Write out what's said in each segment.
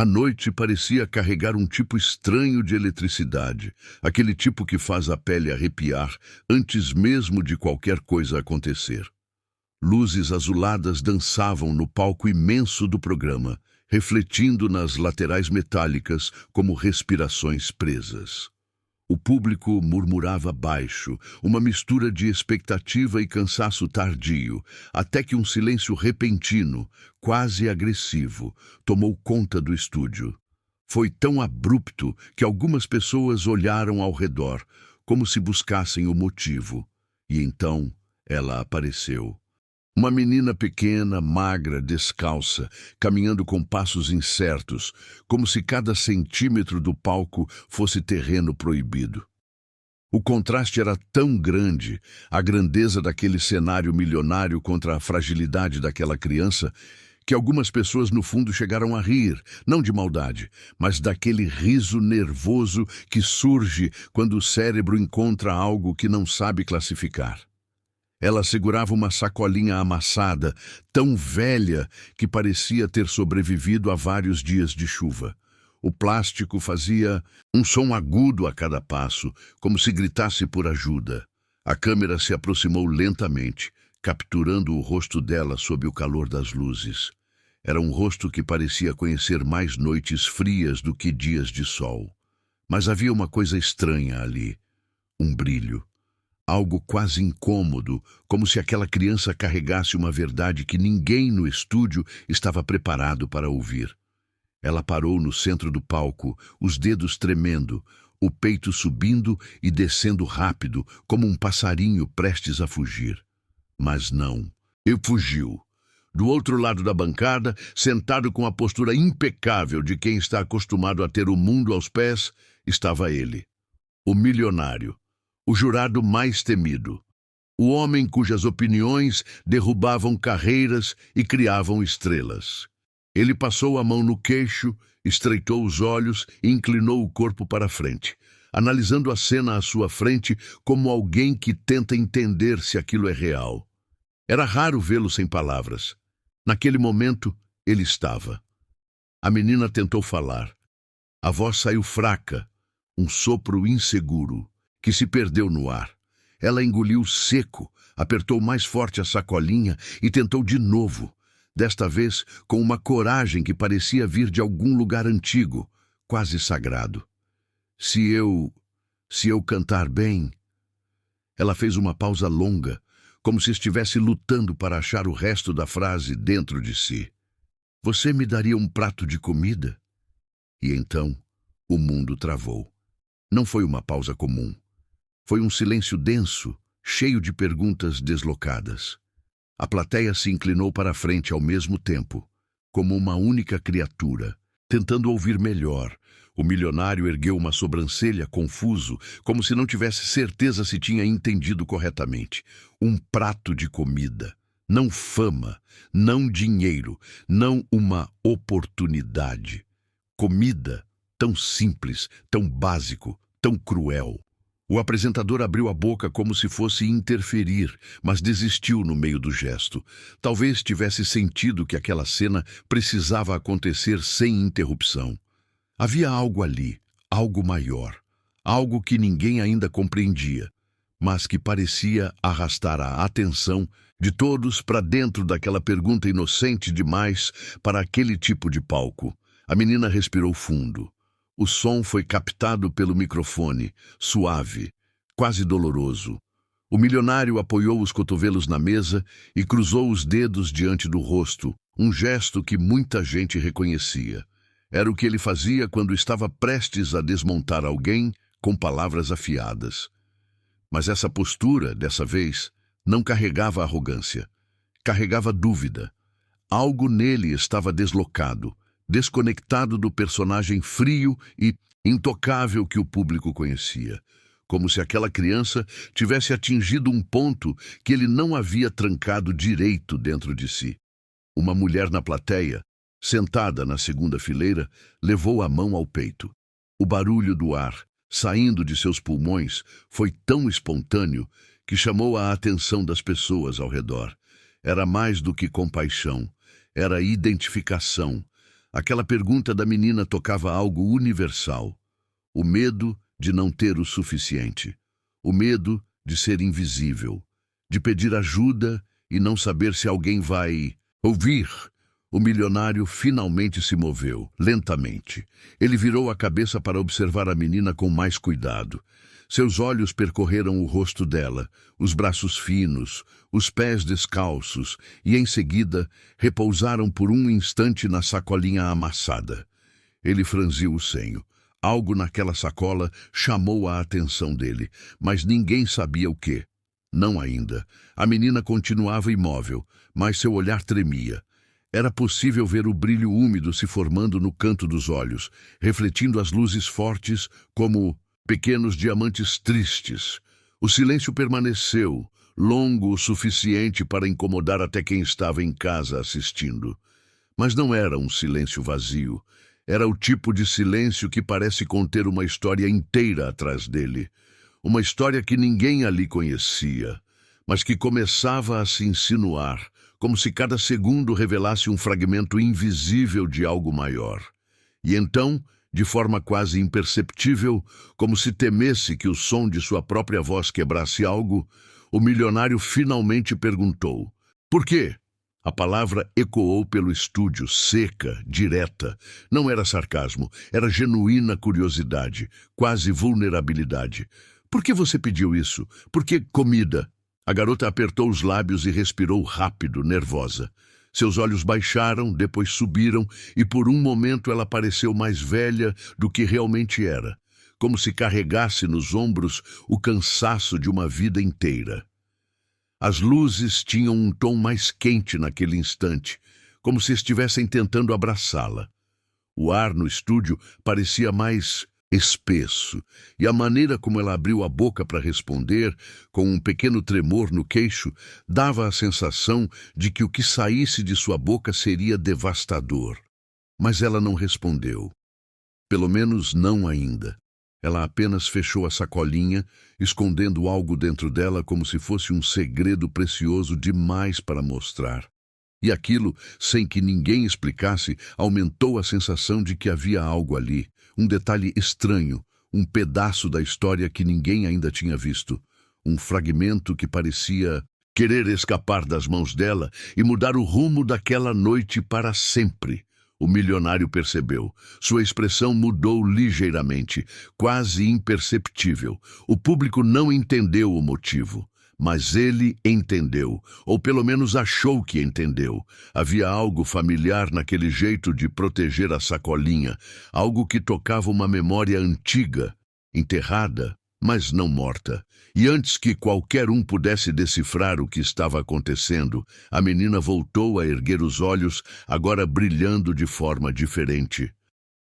A noite parecia carregar um tipo estranho de eletricidade, aquele tipo que faz a pele arrepiar antes mesmo de qualquer coisa acontecer. Luzes azuladas dançavam no palco imenso do programa, refletindo nas laterais metálicas como respirações presas. O público murmurava baixo, uma mistura de expectativa e cansaço tardio, até que um silêncio repentino, quase agressivo, tomou conta do estúdio. Foi tão abrupto que algumas pessoas olharam ao redor, como se buscassem o motivo. E então ela apareceu. Uma menina pequena, magra, descalça, caminhando com passos incertos, como se cada centímetro do palco fosse terreno proibido. O contraste era tão grande, a grandeza daquele cenário milionário contra a fragilidade daquela criança, que algumas pessoas no fundo chegaram a rir, não de maldade, mas daquele riso nervoso que surge quando o cérebro encontra algo que não sabe classificar. Ela segurava uma sacolinha amassada, tão velha que parecia ter sobrevivido a vários dias de chuva. O plástico fazia um som agudo a cada passo, como se gritasse por ajuda. A câmera se aproximou lentamente, capturando o rosto dela sob o calor das luzes. Era um rosto que parecia conhecer mais noites frias do que dias de sol. Mas havia uma coisa estranha ali, um brilho. Algo quase incômodo, como se aquela criança carregasse uma verdade que ninguém no estúdio estava preparado para ouvir. Ela parou no centro do palco, os dedos tremendo, o peito subindo e descendo rápido, como um passarinho prestes a fugir. Mas não. Ele fugiu. Do outro lado da bancada, sentado com a postura impecável de quem está acostumado a ter o mundo aos pés, estava ele, o milionário. O jurado mais temido. O homem cujas opiniões derrubavam carreiras e criavam estrelas. Ele passou a mão no queixo, estreitou os olhos e inclinou o corpo para a frente, analisando a cena à sua frente como alguém que tenta entender se aquilo é real. Era raro vê-lo sem palavras. Naquele momento, ele estava. A menina tentou falar. A voz saiu fraca, um sopro inseguro, que se perdeu no ar. Ela engoliu seco, apertou mais forte a sacolinha e tentou de novo, desta vez com uma coragem que parecia vir de algum lugar antigo, quase sagrado. Se eu cantar bem... Ela fez uma pausa longa, como se estivesse lutando para achar o resto da frase dentro de si. Você me daria um prato de comida? E então o mundo travou. Não foi uma pausa comum. Foi um silêncio denso, cheio de perguntas deslocadas. A plateia se inclinou para a frente ao mesmo tempo, como uma única criatura, tentando ouvir melhor. O milionário ergueu uma sobrancelha, confuso, como se não tivesse certeza se tinha entendido corretamente. Um prato de comida, não fama, não dinheiro, não uma oportunidade. Comida, tão simples, tão básico, tão cruel. O apresentador abriu a boca como se fosse interferir, mas desistiu no meio do gesto. Talvez tivesse sentido que aquela cena precisava acontecer sem interrupção. Havia algo ali, algo maior, algo que ninguém ainda compreendia, mas que parecia arrastar a atenção de todos para dentro daquela pergunta inocente demais para aquele tipo de palco. A menina respirou fundo. O som foi captado pelo microfone, suave, quase doloroso. O milionário apoiou os cotovelos na mesa e cruzou os dedos diante do rosto, um gesto que muita gente reconhecia. Era o que ele fazia quando estava prestes a desmontar alguém com palavras afiadas. Mas essa postura, dessa vez, não carregava arrogância. Carregava dúvida. Algo nele estava deslocado, desconectado do personagem frio e intocável que o público conhecia, como se aquela criança tivesse atingido um ponto que ele não havia trancado direito dentro de si. Uma mulher na plateia, sentada na segunda fileira, levou a mão ao peito. O barulho do ar, saindo de seus pulmões, foi tão espontâneo que chamou a atenção das pessoas ao redor. Era mais do que compaixão, era identificação. Aquela pergunta da menina tocava algo universal. O medo de não ter o suficiente. O medo de ser invisível. De pedir ajuda e não saber se alguém vai ouvir. O milionário finalmente se moveu, lentamente. Ele virou a cabeça para observar a menina com mais cuidado. Seus olhos percorreram o rosto dela, os braços finos, os pés descalços, e em seguida repousaram por um instante na sacolinha amassada. Ele franziu o senho. Algo naquela sacola chamou a atenção dele, mas ninguém sabia o quê. Não ainda. A menina continuava imóvel, mas seu olhar tremia. Era possível ver o brilho úmido se formando no canto dos olhos, refletindo as luzes fortes como pequenos diamantes tristes. O silêncio permaneceu, longo o suficiente para incomodar até quem estava em casa assistindo. Mas não era um silêncio vazio. Era o tipo de silêncio que parece conter uma história inteira atrás dele. Uma história que ninguém ali conhecia, mas que começava a se insinuar, como se cada segundo revelasse um fragmento invisível de algo maior. E então, de forma quase imperceptível, como se temesse que o som de sua própria voz quebrasse algo, o milionário finalmente perguntou: "Por quê?" A palavra ecoou pelo estúdio, seca, direta. Não era sarcasmo, era genuína curiosidade, quase vulnerabilidade. "Por que você pediu isso? Por que comida?" A garota apertou os lábios e respirou rápido, nervosa. Seus olhos baixaram, depois subiram, e por um momento ela pareceu mais velha do que realmente era, como se carregasse nos ombros o cansaço de uma vida inteira. As luzes tinham um tom mais quente naquele instante, como se estivessem tentando abraçá-la. O ar no estúdio parecia mais espesso, e a maneira como ela abriu a boca para responder, com um pequeno tremor no queixo, dava a sensação de que o que saísse de sua boca seria devastador. Mas ela não respondeu. Pelo menos não ainda. Ela apenas fechou a sacolinha, escondendo algo dentro dela como se fosse um segredo precioso demais para mostrar. E aquilo, sem que ninguém explicasse, aumentou a sensação de que havia algo ali, um detalhe estranho, um pedaço da história que ninguém ainda tinha visto, um fragmento que parecia querer escapar das mãos dela e mudar o rumo daquela noite para sempre. O milionário percebeu. Sua expressão mudou ligeiramente, quase imperceptível. O público não entendeu o motivo. Mas ele entendeu, ou pelo menos achou que entendeu. Havia algo familiar naquele jeito de proteger a sacolinha, algo que tocava uma memória antiga, enterrada, mas não morta. E antes que qualquer um pudesse decifrar o que estava acontecendo, a menina voltou a erguer os olhos, agora brilhando de forma diferente.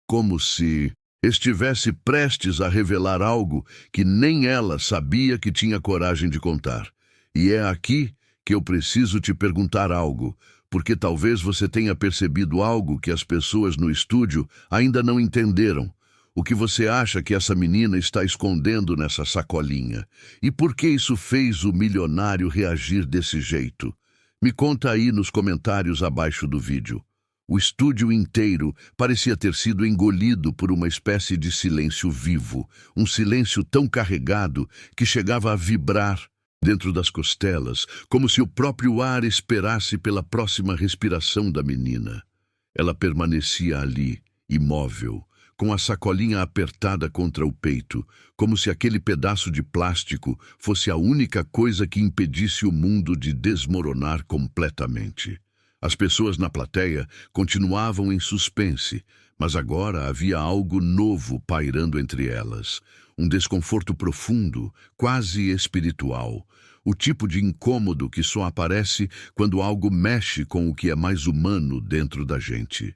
Como se estivesse prestes a revelar algo que nem ela sabia que tinha coragem de contar. E é aqui que eu preciso te perguntar algo, porque talvez você tenha percebido algo que as pessoas no estúdio ainda não entenderam. O que você acha que essa menina está escondendo nessa sacolinha? E por que isso fez o milionário reagir desse jeito? Me conta aí nos comentários abaixo do vídeo. O estúdio inteiro parecia ter sido engolido por uma espécie de silêncio vivo, um silêncio tão carregado que chegava a vibrar dentro das costelas, como se o próprio ar esperasse pela próxima respiração da menina. Ela permanecia ali, imóvel, com a sacolinha apertada contra o peito, como se aquele pedaço de plástico fosse a única coisa que impedisse o mundo de desmoronar completamente. As pessoas na plateia continuavam em suspense, mas agora havia algo novo pairando entre elas. Um desconforto profundo, quase espiritual. O tipo de incômodo que só aparece quando algo mexe com o que é mais humano dentro da gente.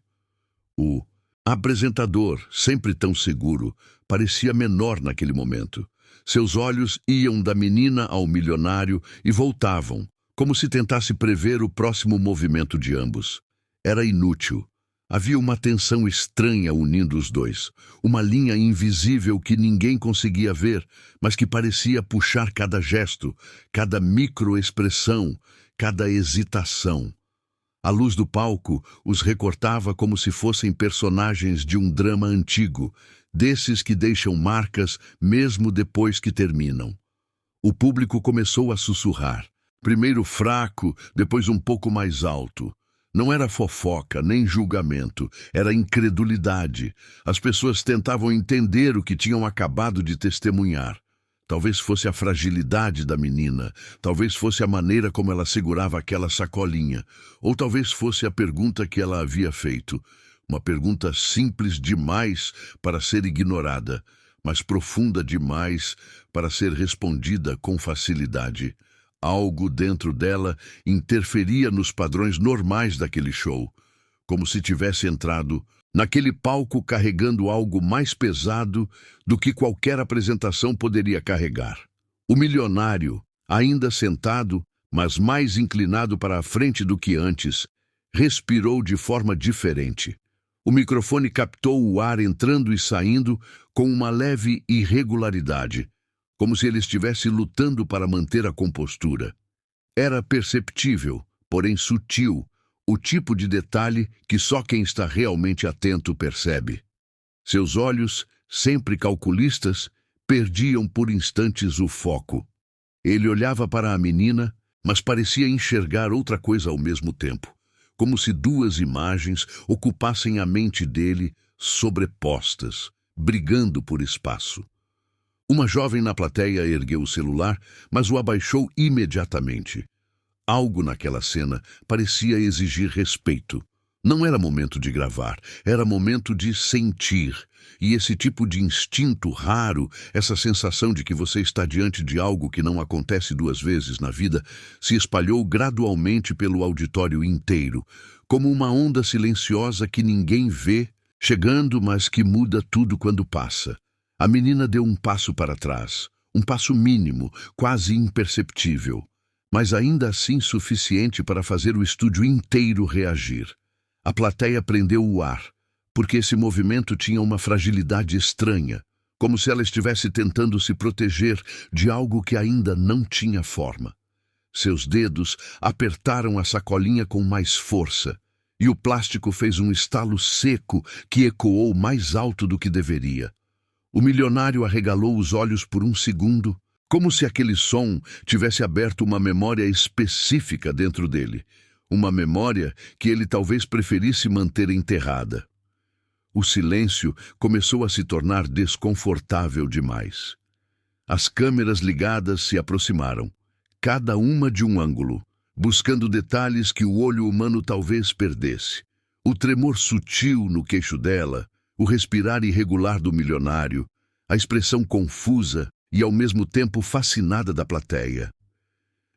O apresentador, sempre tão seguro, parecia menor naquele momento. Seus olhos iam da menina ao milionário e voltavam, como se tentasse prever o próximo movimento de ambos. Era inútil. Havia uma tensão estranha unindo os dois, uma linha invisível que ninguém conseguia ver, mas que parecia puxar cada gesto, cada microexpressão, cada hesitação. A luz do palco os recortava como se fossem personagens de um drama antigo, desses que deixam marcas mesmo depois que terminam. O público começou a sussurrar. Primeiro fraco, depois um pouco mais alto. Não era fofoca, nem julgamento, era incredulidade. As pessoas tentavam entender o que tinham acabado de testemunhar. Talvez fosse a fragilidade da menina, talvez fosse a maneira como ela segurava aquela sacolinha, ou talvez fosse a pergunta que ela havia feito. Uma pergunta simples demais para ser ignorada, mas profunda demais para ser respondida com facilidade. Algo dentro dela interferia nos padrões normais daquele show, como se tivesse entrado naquele palco carregando algo mais pesado do que qualquer apresentação poderia carregar. O milionário, ainda sentado, mas mais inclinado para a frente do que antes, respirou de forma diferente. O microfone captou o ar entrando e saindo com uma leve irregularidade, como se ele estivesse lutando para manter a compostura. Era perceptível, porém sutil, o tipo de detalhe que só quem está realmente atento percebe. Seus olhos, sempre calculistas, perdiam por instantes o foco. Ele olhava para a menina, mas parecia enxergar outra coisa ao mesmo tempo, como se duas imagens ocupassem a mente dele, sobrepostas, brigando por espaço. Uma jovem na plateia ergueu o celular, mas o abaixou imediatamente. Algo naquela cena parecia exigir respeito. Não era momento de gravar, era momento de sentir. E esse tipo de instinto raro, essa sensação de que você está diante de algo que não acontece duas vezes na vida, se espalhou gradualmente pelo auditório inteiro, como uma onda silenciosa que ninguém vê, chegando, mas que muda tudo quando passa. A menina deu um passo para trás, um passo mínimo, quase imperceptível, mas ainda assim suficiente para fazer o estúdio inteiro reagir. A plateia prendeu o ar, porque esse movimento tinha uma fragilidade estranha, como se ela estivesse tentando se proteger de algo que ainda não tinha forma. Seus dedos apertaram a sacolinha com mais força, e o plástico fez um estalo seco que ecoou mais alto do que deveria. O milionário arregalou os olhos por um segundo, como se aquele som tivesse aberto uma memória específica dentro dele, uma memória que ele talvez preferisse manter enterrada. O silêncio começou a se tornar desconfortável demais. As câmeras ligadas se aproximaram, cada uma de um ângulo, buscando detalhes que o olho humano talvez perdesse. O tremor sutil no queixo dela, o respirar irregular do milionário, a expressão confusa e ao mesmo tempo fascinada da plateia.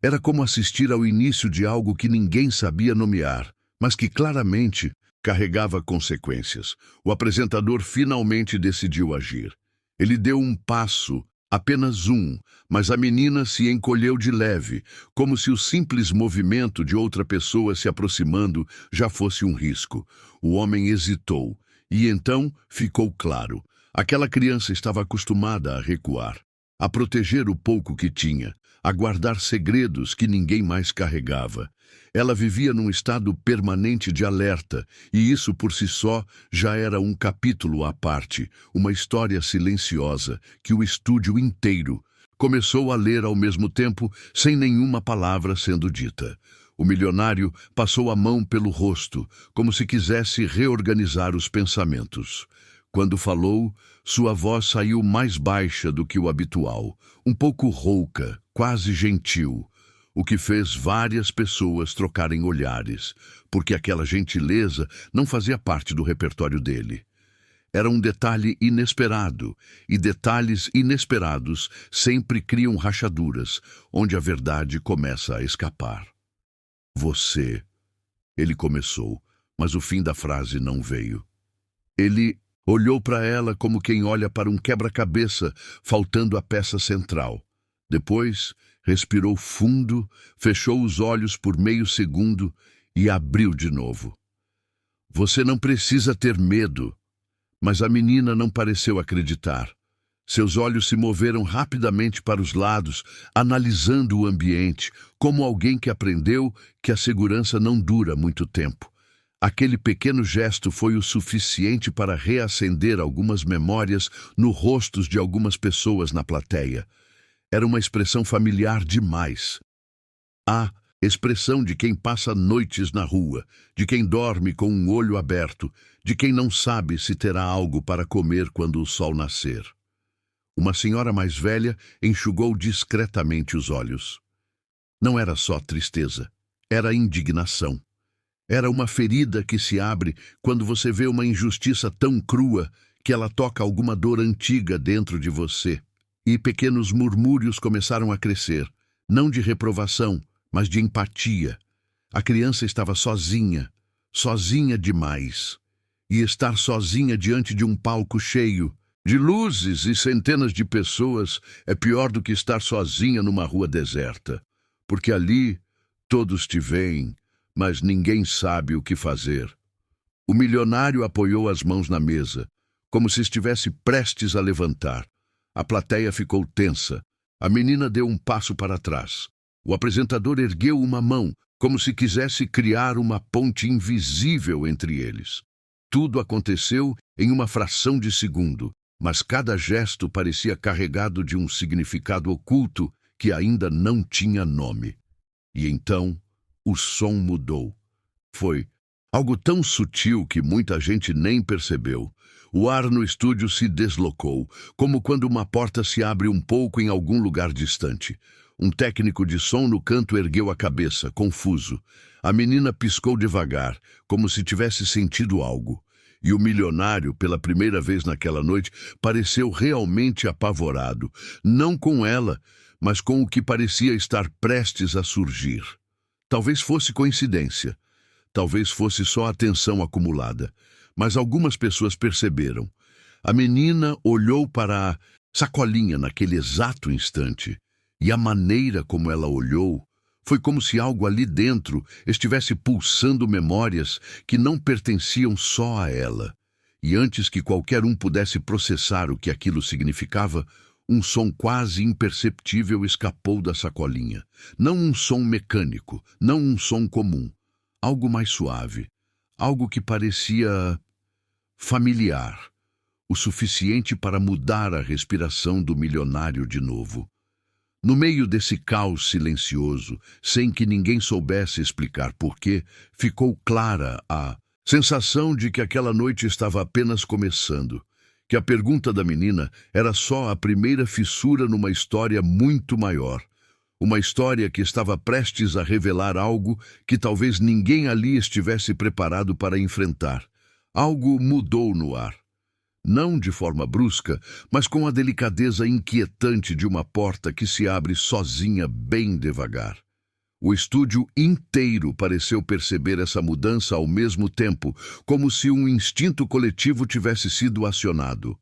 Era como assistir ao início de algo que ninguém sabia nomear, mas que claramente carregava consequências. O apresentador finalmente decidiu agir. Ele deu um passo, apenas um, mas a menina se encolheu de leve, como se o simples movimento de outra pessoa se aproximando já fosse um risco. O homem hesitou, e então ficou claro. Aquela criança estava acostumada a recuar, a proteger o pouco que tinha, a guardar segredos que ninguém mais carregava. Ela vivia num estado permanente de alerta, e isso por si só já era um capítulo à parte, uma história silenciosa que o estúdio inteiro começou a ler ao mesmo tempo, sem nenhuma palavra sendo dita. O milionário passou a mão pelo rosto, como se quisesse reorganizar os pensamentos. Quando falou, sua voz saiu mais baixa do que o habitual, um pouco rouca, quase gentil, o que fez várias pessoas trocarem olhares, porque aquela gentileza não fazia parte do repertório dele. Era um detalhe inesperado, e detalhes inesperados sempre criam rachaduras, onde a verdade começa a escapar. Você, ele começou, mas o fim da frase não veio. Ele olhou para ela como quem olha para um quebra-cabeça, faltando a peça central. Depois, respirou fundo, fechou os olhos por meio segundo e abriu de novo. Você não precisa ter medo. Mas a menina não pareceu acreditar. Seus olhos se moveram rapidamente para os lados, analisando o ambiente, como alguém que aprendeu que a segurança não dura muito tempo. Aquele pequeno gesto foi o suficiente para reacender algumas memórias no rostos de algumas pessoas na plateia. Era uma expressão familiar demais. A expressão de quem passa noites na rua, de quem dorme com um olho aberto, de quem não sabe se terá algo para comer quando o sol nascer. Uma senhora mais velha enxugou discretamente os olhos. Não era só tristeza, era indignação. Era uma ferida que se abre quando você vê uma injustiça tão crua que ela toca alguma dor antiga dentro de você. E pequenos murmúrios começaram a crescer, não de reprovação, mas de empatia. A criança estava sozinha, sozinha demais. E estar sozinha diante de um palco cheio de luzes e centenas de pessoas é pior do que estar sozinha numa rua deserta, porque ali todos te veem, mas ninguém sabe o que fazer. O milionário apoiou as mãos na mesa, como se estivesse prestes a levantar. A plateia ficou tensa. A menina deu um passo para trás. O apresentador ergueu uma mão, como se quisesse criar uma ponte invisível entre eles. Tudo aconteceu em uma fração de segundo, mas cada gesto parecia carregado de um significado oculto que ainda não tinha nome. E então, o som mudou. Foi algo tão sutil que muita gente nem percebeu. O ar no estúdio se deslocou, como quando uma porta se abre um pouco em algum lugar distante. Um técnico de som no canto ergueu a cabeça, confuso. A menina piscou devagar, como se tivesse sentido algo. E o milionário, pela primeira vez naquela noite, pareceu realmente apavorado. Não com ela, mas com o que parecia estar prestes a surgir. Talvez fosse coincidência. Talvez fosse só a tensão acumulada. Mas algumas pessoas perceberam. A menina olhou para a sacolinha naquele exato instante. E a maneira como ela olhou foi como se algo ali dentro estivesse pulsando memórias que não pertenciam só a ela. E antes que qualquer um pudesse processar o que aquilo significava, um som quase imperceptível escapou da sacolinha. Não um som mecânico, não um som comum. Algo mais suave. Algo que parecia familiar. O suficiente para mudar a respiração do milionário de novo. No meio desse caos silencioso, sem que ninguém soubesse explicar porquê, ficou clara a sensação de que aquela noite estava apenas começando. Que a pergunta da menina era só a primeira fissura numa história muito maior. Uma história que estava prestes a revelar algo que talvez ninguém ali estivesse preparado para enfrentar. Algo mudou no ar. Não de forma brusca, mas com a delicadeza inquietante de uma porta que se abre sozinha bem devagar. O estúdio inteiro pareceu perceber essa mudança ao mesmo tempo, como se um instinto coletivo tivesse sido acionado.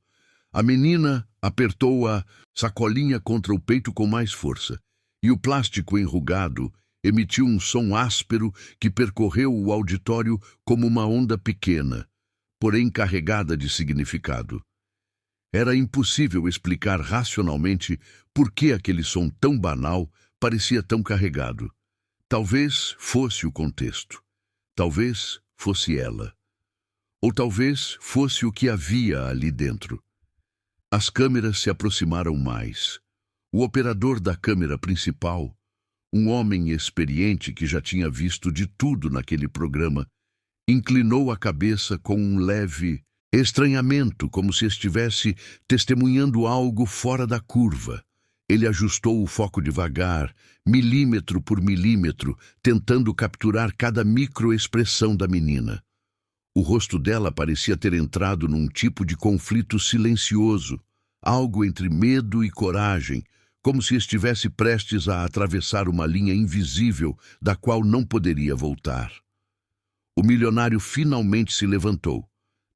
A menina apertou a sacolinha contra o peito com mais força, e o plástico enrugado emitiu um som áspero que percorreu o auditório como uma onda pequena, porém carregada de significado. Era impossível explicar racionalmente por que aquele som tão banal parecia tão carregado. Talvez fosse o contexto. Talvez fosse ela. Ou talvez fosse o que havia ali dentro. As câmeras se aproximaram mais. O operador da câmera principal, um homem experiente que já tinha visto de tudo naquele programa, inclinou a cabeça com um leve estranhamento, como se estivesse testemunhando algo fora da curva. Ele ajustou o foco devagar, milímetro por milímetro, tentando capturar cada microexpressão da menina. O rosto dela parecia ter entrado num tipo de conflito silencioso, algo entre medo e coragem, como se estivesse prestes a atravessar uma linha invisível da qual não poderia voltar. O milionário finalmente se levantou.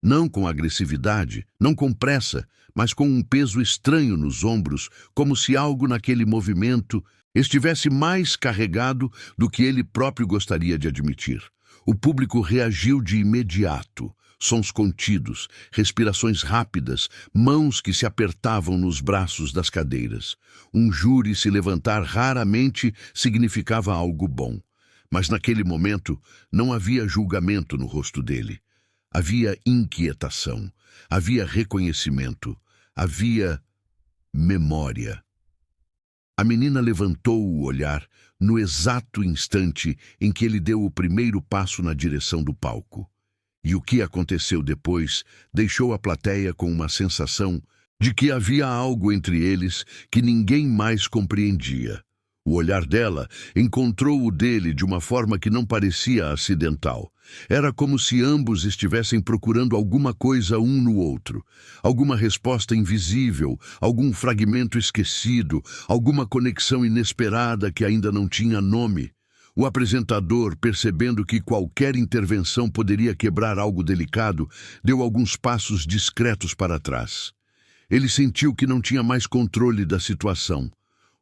Não com agressividade, não com pressa, mas com um peso estranho nos ombros, como se algo naquele movimento estivesse mais carregado do que ele próprio gostaria de admitir. O público reagiu de imediato. sons contidos, respirações rápidas, mãos que se apertavam nos braços das cadeiras. Um júri se levantar raramente significava algo bom. Mas naquele momento não havia julgamento no rosto dele. Havia inquietação, havia reconhecimento, havia memória. A menina levantou o olhar no exato instante em que ele deu o primeiro passo na direção do palco. E o que aconteceu depois deixou a plateia com uma sensação de que havia algo entre eles que ninguém mais compreendia. O olhar dela encontrou o dele de uma forma que não parecia acidental. Era como se ambos estivessem procurando alguma coisa um no outro. Alguma resposta invisível, algum fragmento esquecido, alguma conexão inesperada que ainda não tinha nome. O apresentador, percebendo que qualquer intervenção poderia quebrar algo delicado, deu alguns passos discretos para trás. Ele sentiu que não tinha mais controle da situação.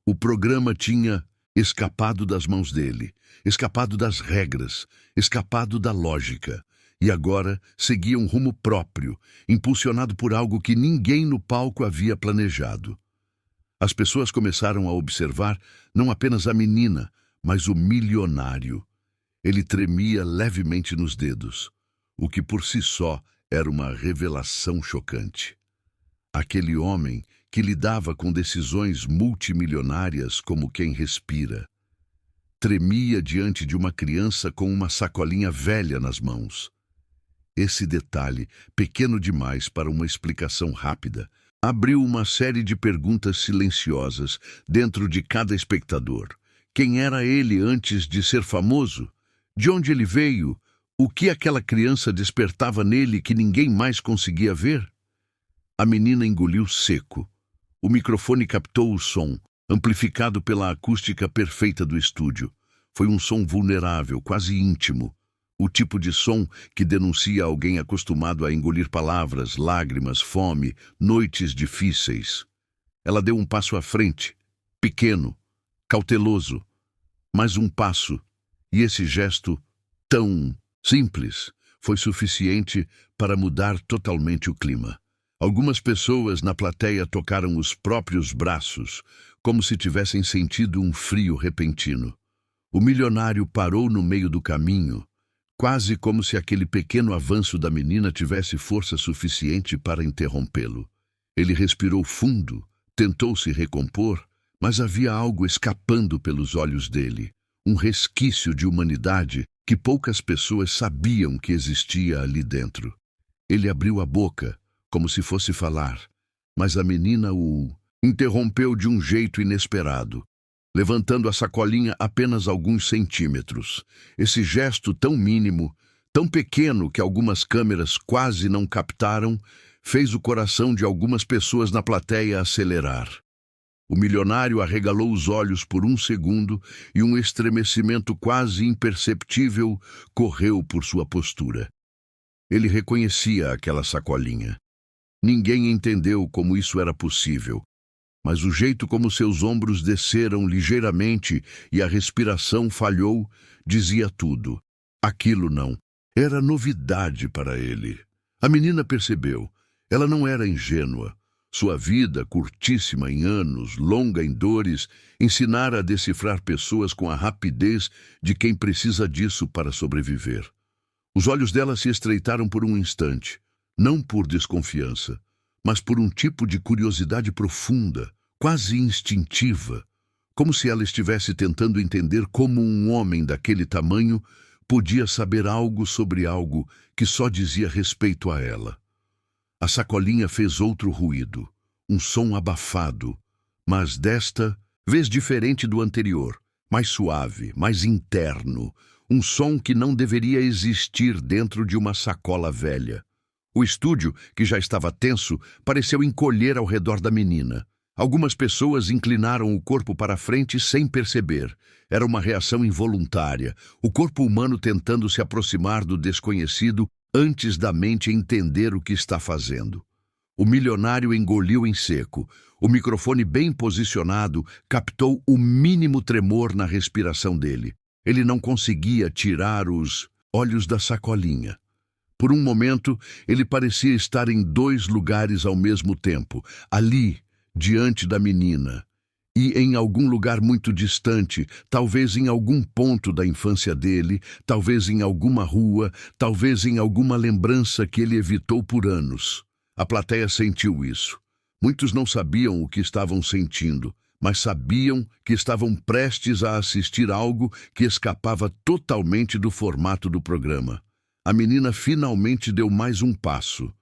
O programa tinha escapado das mãos dele, escapado das regras, escapado da lógica, e agora seguia um rumo próprio, impulsionado por algo que ninguém no palco havia planejado. As pessoas começaram a observar não apenas a menina, mas o milionário. Ele tremia levemente nos dedos, o que por si só era uma revelação chocante. Aquele homem que lidava com decisões multimilionárias como quem respira. Tremia diante de uma criança com uma sacolinha velha nas mãos. Esse detalhe, pequeno demais para uma explicação rápida, abriu uma série de perguntas silenciosas dentro de cada espectador. Quem era ele antes de ser famoso? De onde ele veio? O que aquela criança despertava nele que ninguém mais conseguia ver? A menina engoliu seco. O microfone captou o som, amplificado pela acústica perfeita do estúdio. Foi um som vulnerável, quase íntimo. O tipo de som que denuncia alguém acostumado a engolir palavras, lágrimas, fome, noites difíceis. Ela deu um passo à frente, pequeno, cauteloso, mas um passo, e esse gesto, tão simples, foi suficiente para mudar totalmente o clima. Algumas pessoas na plateia tocaram os próprios braços, como se tivessem sentido um frio repentino. O milionário parou no meio do caminho, quase como se aquele pequeno avanço da menina tivesse força suficiente para interrompê-lo. Ele respirou fundo, tentou se recompor, mas havia algo escapando pelos olhos dele, um resquício de humanidade que poucas pessoas sabiam que existia ali dentro. Ele abriu a boca, como se fosse falar, mas a menina o interrompeu de um jeito inesperado, levantando a sacolinha apenas alguns centímetros. Esse gesto tão mínimo, tão pequeno que algumas câmeras quase não captaram, fez o coração de algumas pessoas na plateia acelerar. O milionário arregalou os olhos por um segundo e um estremecimento quase imperceptível correu por sua postura. Ele reconhecia aquela sacolinha. Ninguém entendeu como isso era possível, mas o jeito como seus ombros desceram ligeiramente e a respiração falhou dizia tudo. Aquilo não. Era novidade para ele. A menina percebeu. Ela não era ingênua. Sua vida, curtíssima em anos, longa em dores, ensinara a decifrar pessoas com a rapidez de quem precisa disso para sobreviver. Os olhos dela se estreitaram por um instante. Não por desconfiança, mas por um tipo de curiosidade profunda, quase instintiva, como se ela estivesse tentando entender como um homem daquele tamanho podia saber algo sobre algo que só dizia respeito a ela. A sacolinha fez outro ruído, um som abafado, mas desta vez diferente do anterior, mais suave, mais interno, um som que não deveria existir dentro de uma sacola velha. O estúdio, que já estava tenso, pareceu encolher ao redor da menina. Algumas pessoas inclinaram o corpo para frente sem perceber. Era uma reação involuntária, o corpo humano tentando se aproximar do desconhecido antes da mente entender o que está fazendo. O milionário engoliu em seco. O microfone bem posicionado captou o mínimo tremor na respiração dele. Ele não conseguia tirar os olhos da sacolinha. Por um momento, ele parecia estar em dois lugares ao mesmo tempo, ali, diante da menina, e em algum lugar muito distante, talvez em algum ponto da infância dele, talvez em alguma rua, talvez em alguma lembrança que ele evitou por anos. A plateia sentiu isso. Muitos não sabiam o que estavam sentindo, mas sabiam que estavam prestes a assistir algo que escapava totalmente do formato do programa. A menina finalmente deu mais um passo,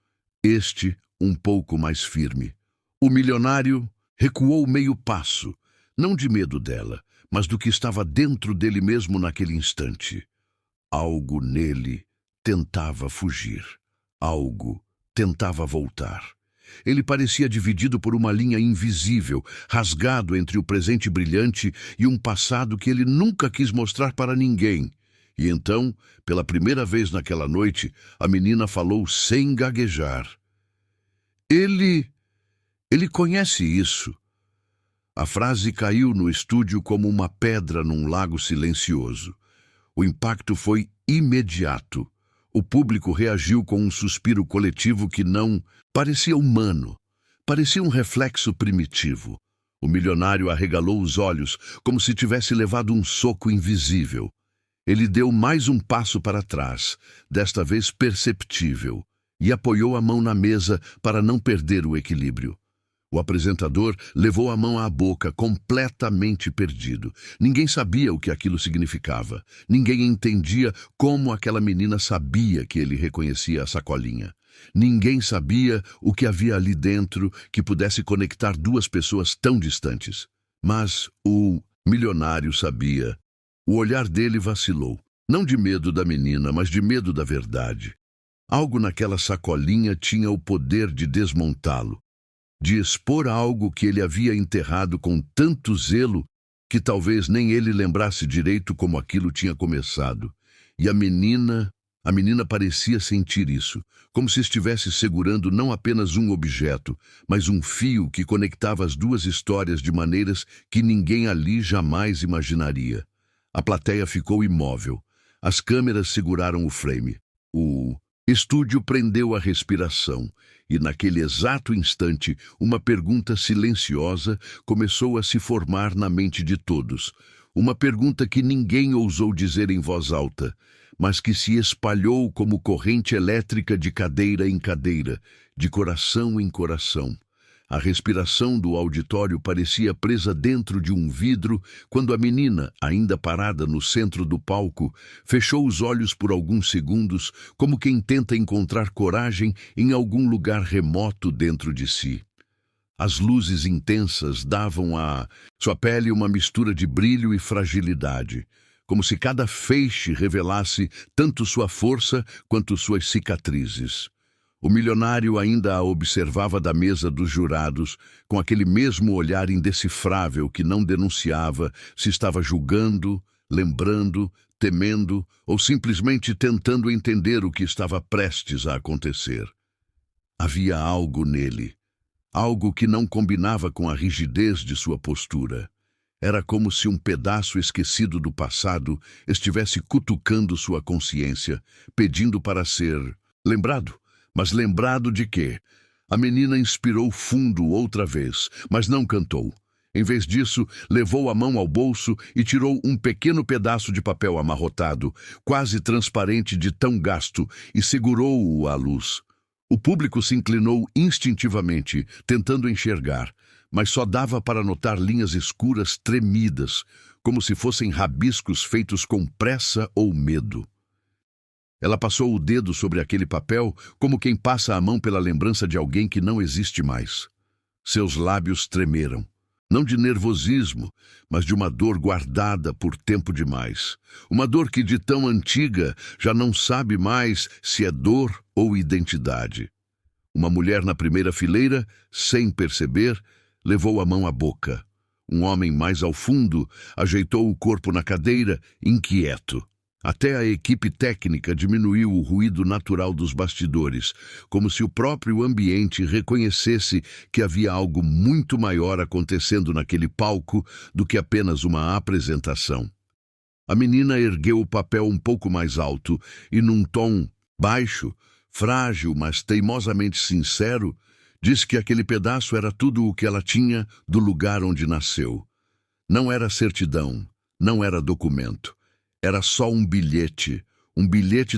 este um pouco mais firme. O milionário recuou meio passo, não de medo dela, mas do que estava dentro dele mesmo naquele instante. Algo nele tentava fugir. Algo tentava voltar. Ele parecia dividido por uma linha invisível, rasgado entre o presente brilhante e um passado que ele nunca quis mostrar para ninguém. E então, pela primeira vez naquela noite, a menina falou sem gaguejar. Ele conhece isso. A frase caiu no estúdio como uma pedra num lago silencioso. O impacto foi imediato. O público reagiu com um suspiro coletivo que não parecia humano. Parecia um reflexo primitivo. O milionário arregalou os olhos, como se tivesse levado um soco invisível. Ele deu mais um passo para trás, desta vez perceptível, e apoiou a mão na mesa para não perder o equilíbrio. O apresentador levou a mão à boca, completamente perdido. Ninguém sabia o que aquilo significava. Ninguém entendia como aquela menina sabia que ele reconhecia a sacolinha. Ninguém sabia o que havia ali dentro que pudesse conectar duas pessoas tão distantes. Mas o milionário sabia. O olhar dele vacilou. Não de medo da menina, mas de medo da verdade. Algo naquela sacolinha tinha o poder de desmontá-lo, de expor algo que ele havia enterrado com tanto zelo que talvez nem ele lembrasse direito como aquilo tinha começado. E a menina parecia sentir isso, como se estivesse segurando não apenas um objeto, mas um fio que conectava as duas histórias de maneiras que ninguém ali jamais imaginaria. A plateia ficou imóvel. As câmeras seguraram o frame. O estúdio prendeu a respiração. E naquele exato instante, uma pergunta silenciosa começou a se formar na mente de todos. Uma pergunta que ninguém ousou dizer em voz alta, mas que se espalhou como corrente elétrica de cadeira em cadeira, de coração em coração. A respiração do auditório parecia presa dentro de um vidro quando a menina, ainda parada no centro do palco, fechou os olhos por alguns segundos, como quem tenta encontrar coragem em algum lugar remoto dentro de si. As luzes intensas davam à sua pele uma mistura de brilho e fragilidade, como se cada feixe revelasse tanto sua força quanto suas cicatrizes. O milionário ainda a observava da mesa dos jurados, com aquele mesmo olhar indecifrável que não denunciava se estava julgando, lembrando, temendo ou simplesmente tentando entender o que estava prestes a acontecer. Havia algo nele, algo que não combinava com a rigidez de sua postura. Era como se um pedaço esquecido do passado estivesse cutucando sua consciência, pedindo para ser lembrado. Mas lembrado de quê? A menina inspirou fundo outra vez, mas não cantou. Em vez disso, levou a mão ao bolso e tirou um pequeno pedaço de papel amarrotado, quase transparente de tão gasto, e segurou-o à luz. O público se inclinou instintivamente, tentando enxergar, mas só dava para notar linhas escuras tremidas, como se fossem rabiscos feitos com pressa ou medo. Ela passou o dedo sobre aquele papel como quem passa a mão pela lembrança de alguém que não existe mais. Seus lábios tremeram, não de nervosismo, mas de uma dor guardada por tempo demais. Uma dor que de tão antiga já não sabe mais se é dor ou identidade. Uma mulher na primeira fileira, sem perceber, levou a mão à boca. Um homem mais ao fundo ajeitou o corpo na cadeira, inquieto. Até a equipe técnica diminuiu o ruído natural dos bastidores, como se o próprio ambiente reconhecesse que havia algo muito maior acontecendo naquele palco do que apenas uma apresentação. A menina ergueu o papel um pouco mais alto e, num tom Baixo, frágil, mas teimosamente sincero, disse que aquele pedaço era tudo o que ela tinha do lugar onde nasceu. Não era certidão, não era documento. Era só um bilhete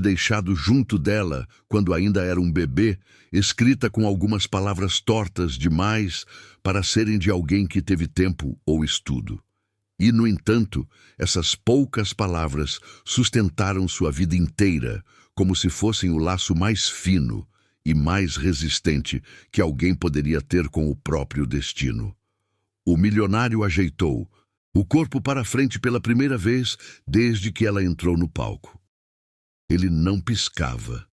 deixado junto dela quando ainda era um bebê, escrita com algumas palavras tortas demais para serem de alguém que teve tempo ou estudo. E, no entanto, essas poucas palavras sustentaram sua vida inteira, como se fossem o laço mais fino e mais resistente que alguém poderia ter com o próprio destino. O milionário ajeitou o corpo para frente pela primeira vez desde que ela entrou no palco. Ele não piscava.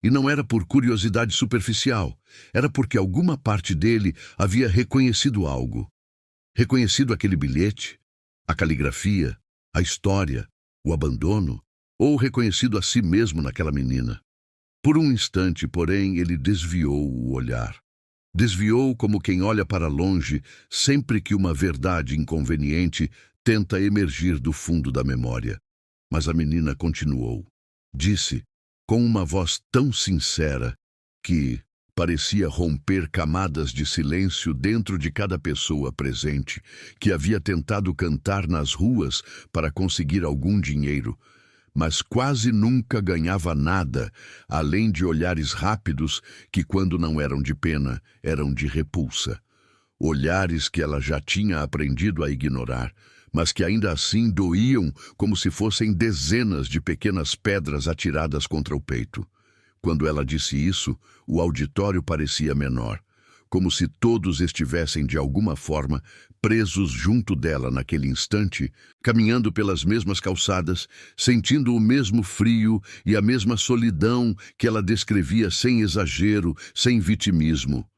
E não era por curiosidade superficial, era porque alguma parte dele havia reconhecido algo. Reconhecido aquele bilhete, a caligrafia, a história, o abandono, ou reconhecido a si mesmo naquela menina. Por um instante, porém, ele desviou o olhar. Desviou como quem olha para longe sempre que uma verdade inconveniente tenta emergir do fundo da memória. Mas a menina continuou. Disse, com uma voz tão sincera que parecia romper camadas de silêncio dentro de cada pessoa presente, que havia tentado cantar nas ruas para conseguir algum dinheiro, mas quase nunca ganhava nada, além de olhares rápidos que, quando não eram de pena, eram de repulsa. Olhares que ela já tinha aprendido a ignorar, mas que ainda assim doíam como se fossem dezenas de pequenas pedras atiradas contra o peito. Quando ela disse isso, o auditório parecia menor, como se todos estivessem de alguma forma presos junto dela naquele instante, caminhando pelas mesmas calçadas, sentindo o mesmo frio e a mesma solidão que ela descrevia sem exagero, sem vitimismo.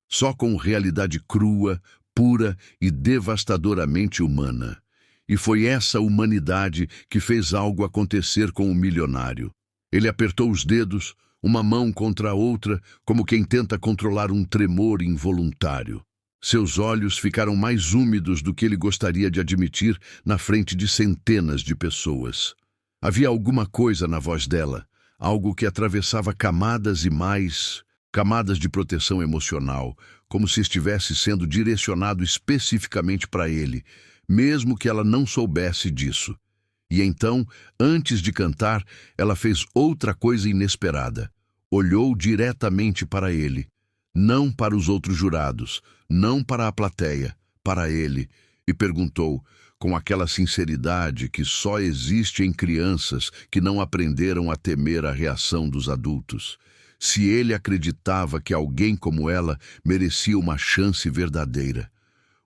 Só com realidade crua, pura e devastadoramente humana. E foi essa humanidade que fez algo acontecer com o milionário. Ele apertou os dedos, uma mão contra a outra, como quem tenta controlar um tremor involuntário. Seus olhos ficaram mais úmidos do que ele gostaria de admitir na frente de centenas de pessoas. Havia alguma coisa na voz dela, algo que atravessava camadas e mais camadas de proteção emocional, como se estivesse sendo direcionado especificamente para ele, mesmo que ela não soubesse disso. E então, antes de cantar, ela fez outra coisa inesperada. Olhou diretamente para ele, não para os outros jurados, não para a plateia, para ele, e perguntou, com aquela sinceridade que só existe em crianças que não aprenderam a temer a reação dos adultos, se ele acreditava que alguém como ela merecia uma chance verdadeira.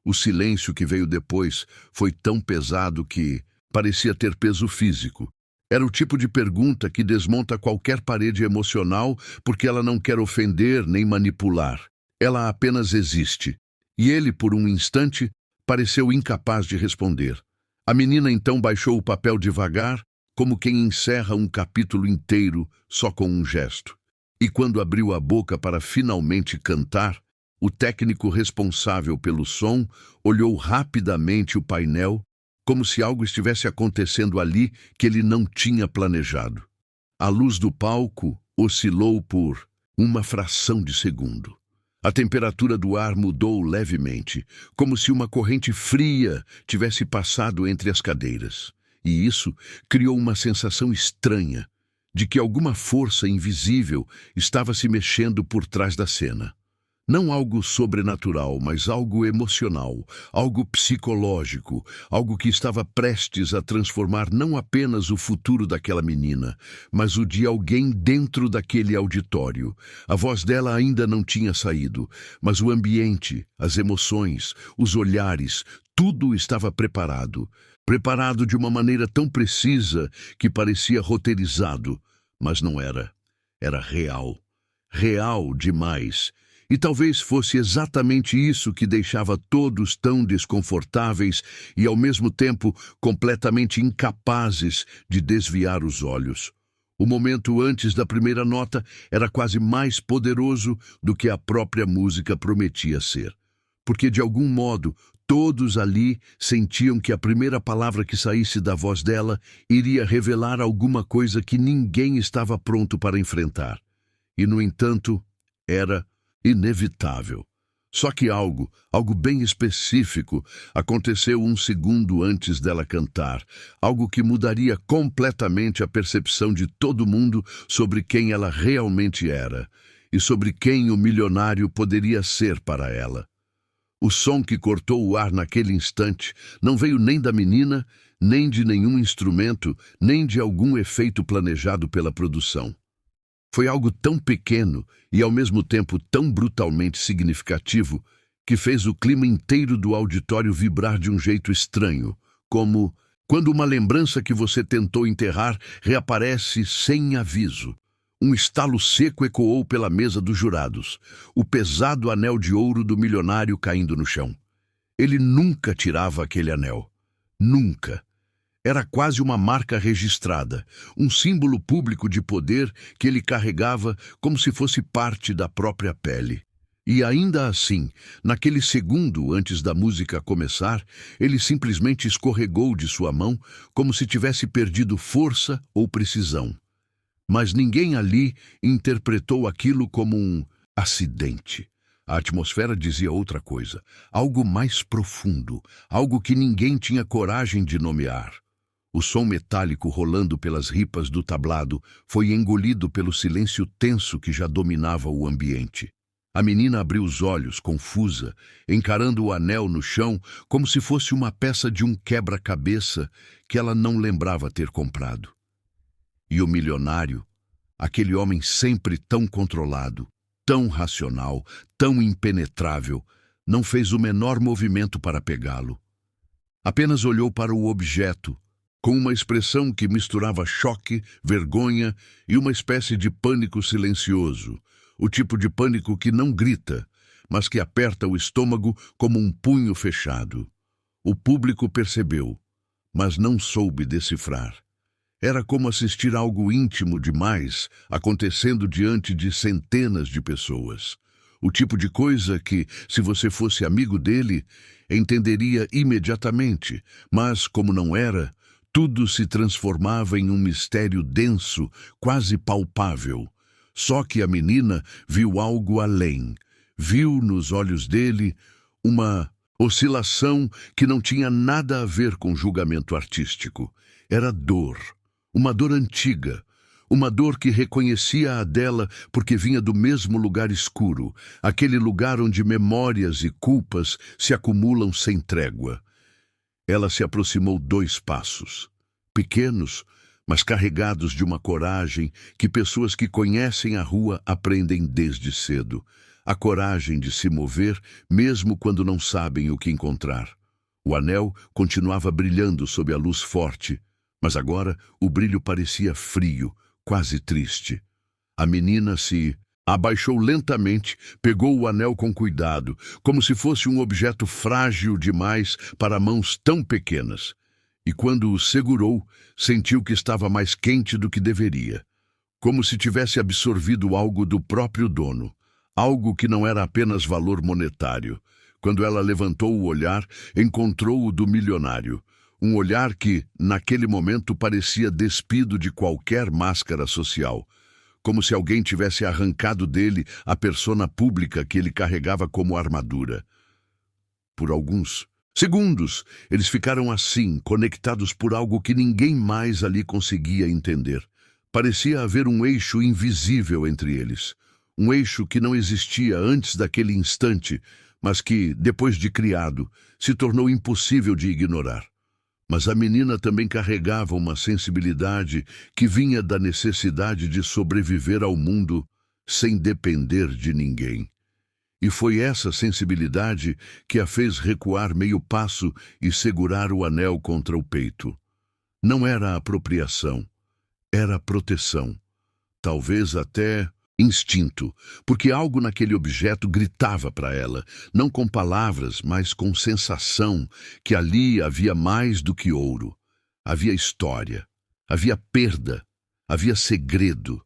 O silêncio que veio depois foi tão pesado que parecia ter peso físico. Era o tipo de pergunta que desmonta qualquer parede emocional porque ela não quer ofender nem manipular. Ela apenas existe. E ele, por um instante, pareceu incapaz de responder. A menina então baixou o papel devagar, como quem encerra um capítulo inteiro só com um gesto. E quando abriu a boca para finalmente cantar, o técnico responsável pelo som olhou rapidamente o painel, como se algo estivesse acontecendo ali que ele não tinha planejado. A luz do palco oscilou por uma fração de segundo. A temperatura do ar mudou levemente, como se uma corrente fria tivesse passado entre as cadeiras. E isso criou uma sensação estranha, de que alguma força invisível estava se mexendo por trás da cena. Não algo sobrenatural, mas algo emocional, algo psicológico, algo que estava prestes a transformar não apenas o futuro daquela menina, mas o de alguém dentro daquele auditório. A voz dela ainda não tinha saído, mas o ambiente, as emoções, os olhares, tudo estava preparado. Preparado de uma maneira tão precisa que parecia roteirizado, mas não era. Era real. Real demais. E talvez fosse exatamente isso que deixava todos tão desconfortáveis e, ao mesmo tempo, completamente incapazes de desviar os olhos. O momento antes da primeira nota era quase mais poderoso do que a própria música prometia ser. Porque, de algum modo, Todos ali sentiam que a primeira palavra que saísse da voz dela iria revelar alguma coisa que ninguém estava pronto para enfrentar. E, no entanto, era inevitável. Só que algo bem específico, aconteceu um segundo antes dela cantar. Algo que mudaria completamente a percepção de todo mundo sobre quem ela realmente era e sobre quem o milionário poderia ser para ela. O som que cortou o ar naquele instante não veio nem da menina, nem de nenhum instrumento, nem de algum efeito planejado pela produção. Foi algo tão pequeno e ao mesmo tempo tão brutalmente significativo que fez o clima inteiro do auditório vibrar de um jeito estranho, como quando uma lembrança que você tentou enterrar reaparece sem aviso. Um estalo seco ecoou pela mesa dos jurados, o pesado anel de ouro do milionário caindo no chão. Ele nunca tirava aquele anel. Nunca. Era quase uma marca registrada, um símbolo público de poder que ele carregava como se fosse parte da própria pele. E ainda assim, naquele segundo antes da música começar, ele simplesmente escorregou de sua mão como se tivesse perdido força ou precisão. Mas ninguém ali interpretou aquilo como um acidente. A atmosfera dizia outra coisa, algo mais profundo, algo que ninguém tinha coragem de nomear. O som metálico rolando pelas ripas do tablado foi engolido pelo silêncio tenso que já dominava o ambiente. A menina abriu os olhos, confusa, encarando o anel no chão como se fosse uma peça de um quebra-cabeça que ela não lembrava ter comprado. E o milionário, aquele homem sempre tão controlado, tão racional, tão impenetrável, não fez o menor movimento para pegá-lo. Apenas olhou para o objeto, com uma expressão que misturava choque, vergonha e uma espécie de pânico silencioso, o tipo de pânico que não grita, mas que aperta o estômago como um punho fechado. O público percebeu, mas não soube decifrar. Era como assistir a algo íntimo demais acontecendo diante de centenas de pessoas. O tipo de coisa que, se você fosse amigo dele, entenderia imediatamente, mas, como não era, tudo se transformava em um mistério denso, quase palpável. Só que a menina viu algo além. Viu nos olhos dele uma oscilação que não tinha nada a ver com julgamento artístico. Era dor. Uma dor antiga. Uma dor que reconhecia a dela porque vinha do mesmo lugar escuro, aquele lugar onde memórias e culpas se acumulam sem trégua. Ela se aproximou 2 passos, pequenos, mas carregados de uma coragem que pessoas que conhecem a rua aprendem desde cedo. A coragem de se mover mesmo quando não sabem o que encontrar. O anel continuava brilhando sob a luz forte, mas agora o brilho parecia frio, quase triste. A menina se abaixou lentamente, pegou o anel com cuidado, como se fosse um objeto frágil demais para mãos tão pequenas. E quando o segurou, sentiu que estava mais quente do que deveria, como se tivesse absorvido algo do próprio dono, algo que não era apenas valor monetário. Quando ela levantou o olhar, encontrou o do milionário, um olhar que, naquele momento, parecia despido de qualquer máscara social, como se alguém tivesse arrancado dele a persona pública que ele carregava como armadura. Por alguns segundos, eles ficaram assim, conectados por algo que ninguém mais ali conseguia entender. Parecia haver um eixo invisível entre eles, um eixo que não existia antes daquele instante, mas que, depois de criado, se tornou impossível de ignorar. Mas a menina também carregava uma sensibilidade que vinha da necessidade de sobreviver ao mundo sem depender de ninguém. E foi essa sensibilidade que a fez recuar meio passo e segurar o anel contra o peito. Não era apropriação, era proteção. Talvez até instinto, porque algo naquele objeto gritava para ela, não com palavras, mas com sensação, que ali havia mais do que ouro. Havia história, havia perda, havia segredo.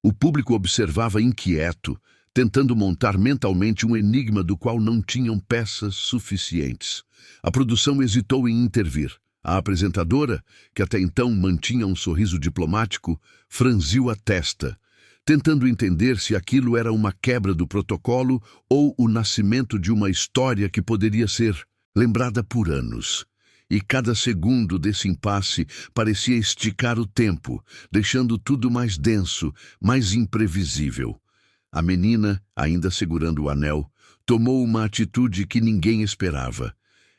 O público observava inquieto, tentando montar mentalmente um enigma do qual não tinham peças suficientes. A produção hesitou em intervir. A apresentadora, que até então mantinha um sorriso diplomático, franziu a testa, tentando entender se aquilo era uma quebra do protocolo ou o nascimento de uma história que poderia ser lembrada por anos. E cada segundo desse impasse parecia esticar o tempo, deixando tudo mais denso, mais imprevisível. A menina, ainda segurando o anel, tomou uma atitude que ninguém esperava.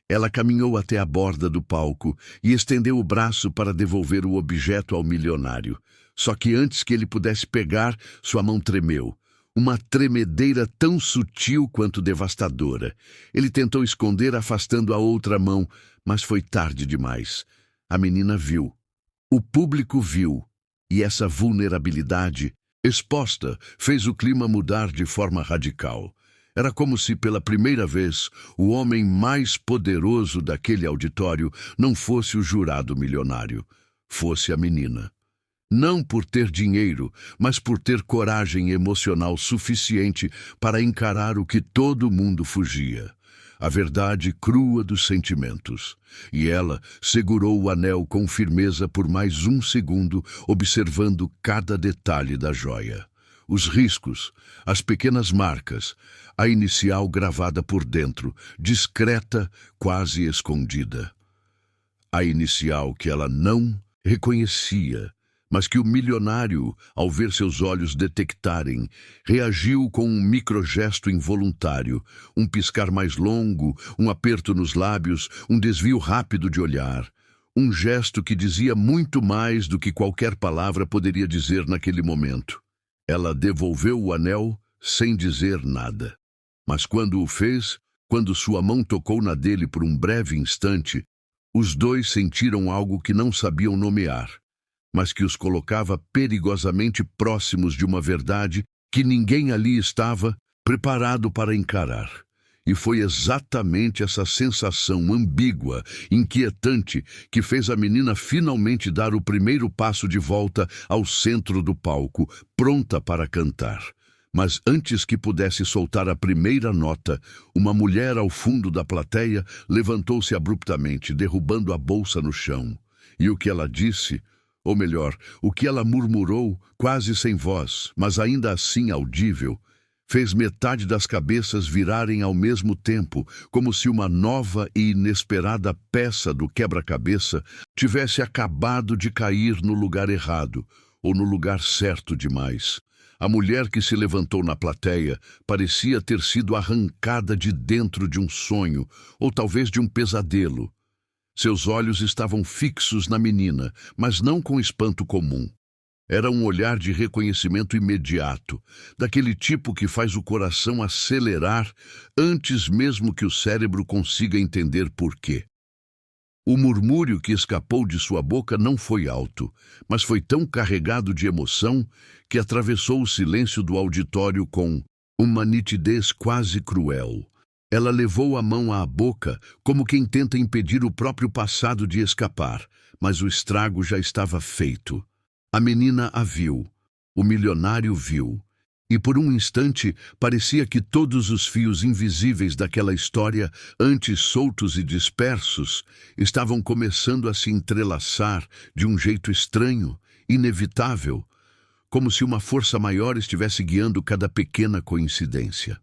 Ela caminhou até a borda do palco e estendeu o braço para devolver o objeto ao milionário. Só que antes que ele pudesse pegar, sua mão tremeu. Uma tremedeira tão sutil quanto devastadora. Ele tentou esconder afastando a outra mão, mas foi tarde demais. A menina viu. O público viu. E essa vulnerabilidade, exposta, fez o clima mudar de forma radical. Era como se, pela primeira vez, o homem mais poderoso daquele auditório não fosse o jurado milionário, fosse a menina. Não por ter dinheiro, mas por ter coragem emocional suficiente para encarar o que todo mundo fugia. A verdade crua dos sentimentos. E ela segurou o anel com firmeza por mais um segundo, observando cada detalhe da joia. Os riscos, as pequenas marcas, a inicial gravada por dentro, discreta, quase escondida. A inicial que ela não reconhecia, mas que o milionário, ao ver seus olhos detectarem, reagiu com um microgesto involuntário, um piscar mais longo, um aperto nos lábios, um desvio rápido de olhar. Um gesto que dizia muito mais do que qualquer palavra poderia dizer naquele momento. Ela devolveu o anel sem dizer nada. Mas quando o fez, quando sua mão tocou na dele por um breve instante, os dois sentiram algo que não sabiam nomear, mas que os colocava perigosamente próximos de uma verdade que ninguém ali estava preparado para encarar. E foi exatamente essa sensação ambígua, inquietante, que fez a menina finalmente dar o primeiro passo de volta ao centro do palco, pronta para cantar. Mas antes que pudesse soltar a primeira nota, uma mulher ao fundo da plateia levantou-se abruptamente, derrubando a bolsa no chão. E o que ela disse, ou melhor, o que ela murmurou, quase sem voz, mas ainda assim audível, fez metade das cabeças virarem ao mesmo tempo, como se uma nova e inesperada peça do quebra-cabeça tivesse acabado de cair no lugar errado, ou no lugar certo demais. A mulher que se levantou na plateia parecia ter sido arrancada de dentro de um sonho, ou talvez de um pesadelo. Seus olhos estavam fixos na menina, mas não com espanto comum. Era um olhar de reconhecimento imediato, daquele tipo que faz o coração acelerar antes mesmo que o cérebro consiga entender por quê. O murmúrio que escapou de sua boca não foi alto, mas foi tão carregado de emoção que atravessou o silêncio do auditório com uma nitidez quase cruel. Ela levou a mão à boca, como quem tenta impedir o próprio passado de escapar, mas o estrago já estava feito. A menina a viu, o milionário viu, e por um instante parecia que todos os fios invisíveis daquela história, antes soltos e dispersos, estavam começando a se entrelaçar de um jeito estranho, inevitável, como se uma força maior estivesse guiando cada pequena coincidência.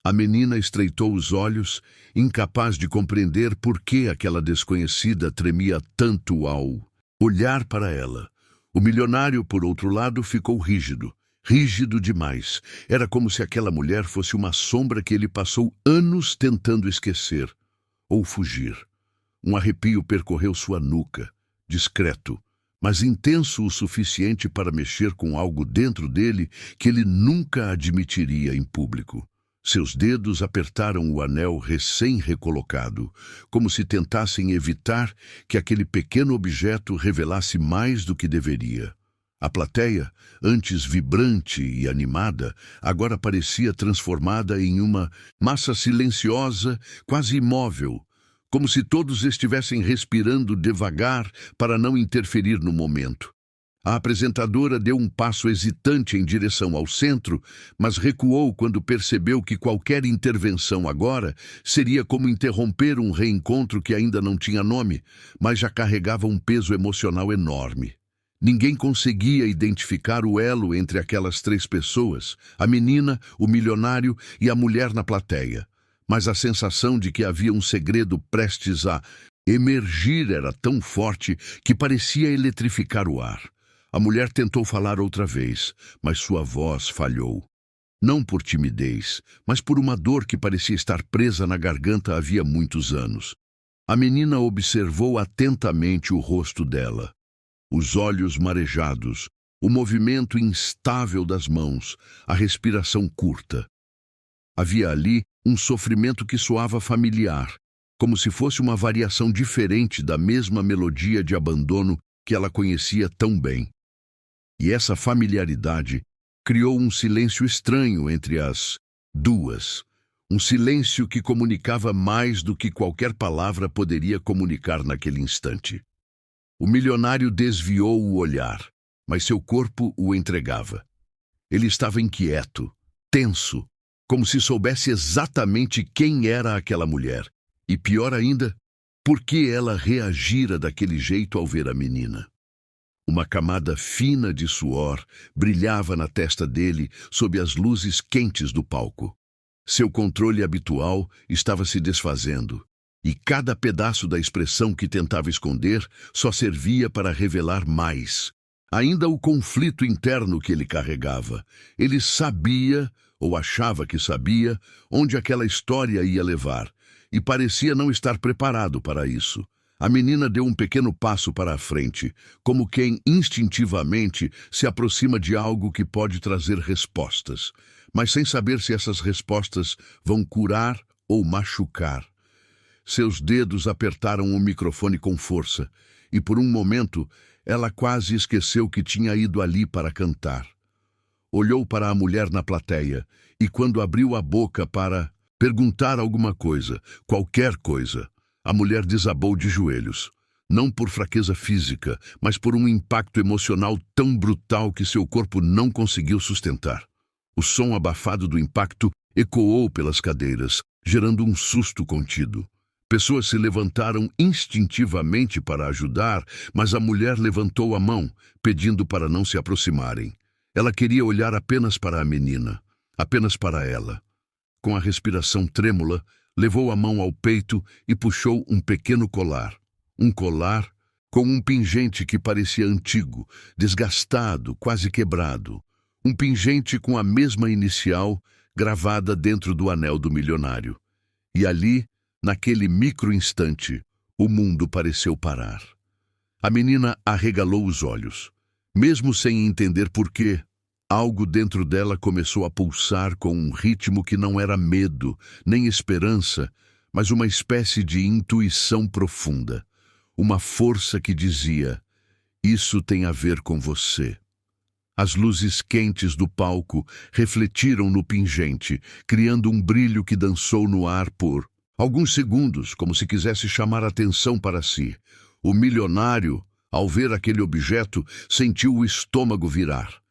A menina estreitou os olhos, incapaz de compreender por que aquela desconhecida tremia tanto ao olhar para ela. O milionário, por outro lado, ficou rígido. Rígido demais. Era como se aquela mulher fosse uma sombra que ele passou anos tentando esquecer ou fugir. Um arrepio percorreu sua nuca, discreto, mas intenso o suficiente para mexer com algo dentro dele que ele nunca admitiria em público. Seus dedos apertaram o anel recém-recolocado, como se tentassem evitar que aquele pequeno objeto revelasse mais do que deveria. A plateia, antes vibrante e animada, agora parecia transformada em uma massa silenciosa, quase imóvel, como se todos estivessem respirando devagar para não interferir no momento. A apresentadora deu um passo hesitante em direção ao centro, mas recuou quando percebeu que qualquer intervenção agora seria como interromper um reencontro que ainda não tinha nome, mas já carregava um peso emocional enorme. Ninguém conseguia identificar o elo entre aquelas três pessoas, a menina, o milionário e a mulher na plateia. Mas a sensação de que havia um segredo prestes a emergir era tão forte que parecia eletrificar o ar. A mulher tentou falar outra vez, mas sua voz falhou. Não por timidez, mas por uma dor que parecia estar presa na garganta havia muitos anos. A menina observou atentamente o rosto dela. Os olhos marejados, o movimento instável das mãos, a respiração curta. Havia ali um sofrimento que soava familiar, como se fosse uma variação diferente da mesma melodia de abandono que ela conhecia tão bem. E essa familiaridade criou um silêncio estranho entre as duas, um silêncio que comunicava mais do que qualquer palavra poderia comunicar naquele instante. O milionário desviou o olhar, mas seu corpo o entregava. Ele estava inquieto, tenso, como se soubesse exatamente quem era aquela mulher. E pior ainda, por que ela reagira daquele jeito ao ver a menina. Uma camada fina de suor brilhava na testa dele sob as luzes quentes do palco. Seu controle habitual estava se desfazendo, e cada pedaço da expressão que tentava esconder só servia para revelar mais. Ainda o conflito interno que ele carregava. Ele sabia, ou achava que sabia, onde aquela história ia levar, e parecia não estar preparado para isso. A menina deu um pequeno passo para a frente, como quem instintivamente se aproxima de algo que pode trazer respostas, mas sem saber se essas respostas vão curar ou machucar. Seus dedos apertaram o microfone com força, e por um momento ela quase esqueceu que tinha ido ali para cantar. Olhou para a mulher na plateia, e quando abriu a boca para perguntar alguma coisa, qualquer coisa, a mulher desabou de joelhos, não por fraqueza física, mas por um impacto emocional tão brutal que seu corpo não conseguiu sustentar. O som abafado do impacto ecoou pelas cadeiras, gerando um susto contido. Pessoas se levantaram instintivamente para ajudar, mas a mulher levantou a mão, pedindo para não se aproximarem. Ela queria olhar apenas para a menina, apenas para ela. Com a respiração trêmula, levou a mão ao peito e puxou um pequeno colar. Um colar com um pingente que parecia antigo, desgastado, quase quebrado. Um pingente com a mesma inicial gravada dentro do anel do milionário. E ali, naquele micro-instante, o mundo pareceu parar. A menina arregalou os olhos. Mesmo sem entender por quê, algo dentro dela começou a pulsar com um ritmo que não era medo, nem esperança, mas uma espécie de intuição profunda. Uma força que dizia, isso tem a ver com você. As luzes quentes do palco refletiram no pingente, criando um brilho que dançou no ar por alguns segundos, como se quisesse chamar atenção para si. O milionário, ao ver aquele objeto, sentiu o estômago virar.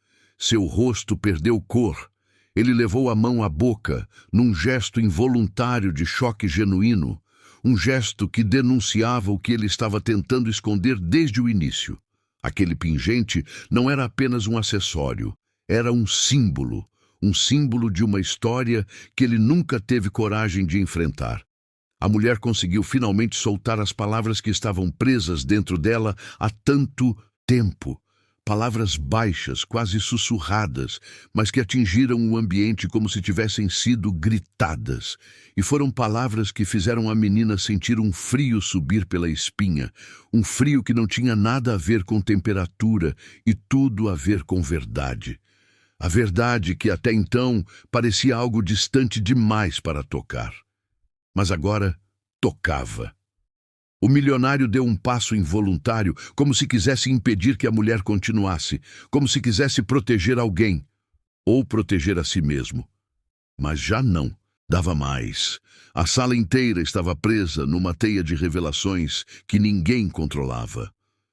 Seu rosto perdeu cor. Ele levou a mão à boca, num gesto involuntário de choque genuíno, um gesto que denunciava o que ele estava tentando esconder desde o início. Aquele pingente não era apenas um acessório, era um símbolo de uma história que ele nunca teve coragem de enfrentar. A mulher conseguiu finalmente soltar as palavras que estavam presas dentro dela há tanto tempo. Palavras baixas, quase sussurradas, mas que atingiram o ambiente como se tivessem sido gritadas. E foram palavras que fizeram a menina sentir um frio subir pela espinha, um frio que não tinha nada a ver com temperatura e tudo a ver com verdade. A verdade que até então parecia algo distante demais para tocar. Mas agora tocava. O milionário deu um passo involuntário, como se quisesse impedir que a mulher continuasse, como se quisesse proteger alguém, ou proteger a si mesmo. Mas já não, dava mais. A sala inteira estava presa numa teia de revelações que ninguém controlava.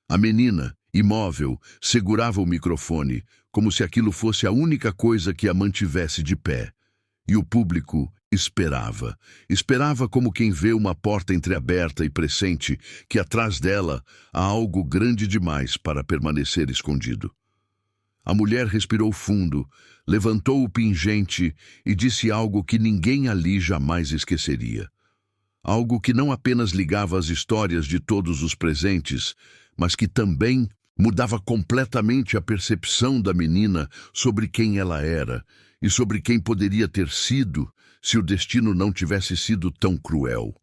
A menina, Imóvel, segurava o microfone, como se aquilo fosse a única coisa que a mantivesse de pé. E o público esperava. Esperava como quem vê uma porta entreaberta e pressente que atrás dela há algo grande demais para permanecer escondido. A mulher respirou fundo, levantou o pingente e disse algo que ninguém ali jamais esqueceria. Algo que não apenas ligava as histórias de todos os presentes, mas que também mudava completamente a percepção da menina sobre quem ela era e sobre quem poderia ter sido se o destino não tivesse sido tão cruel.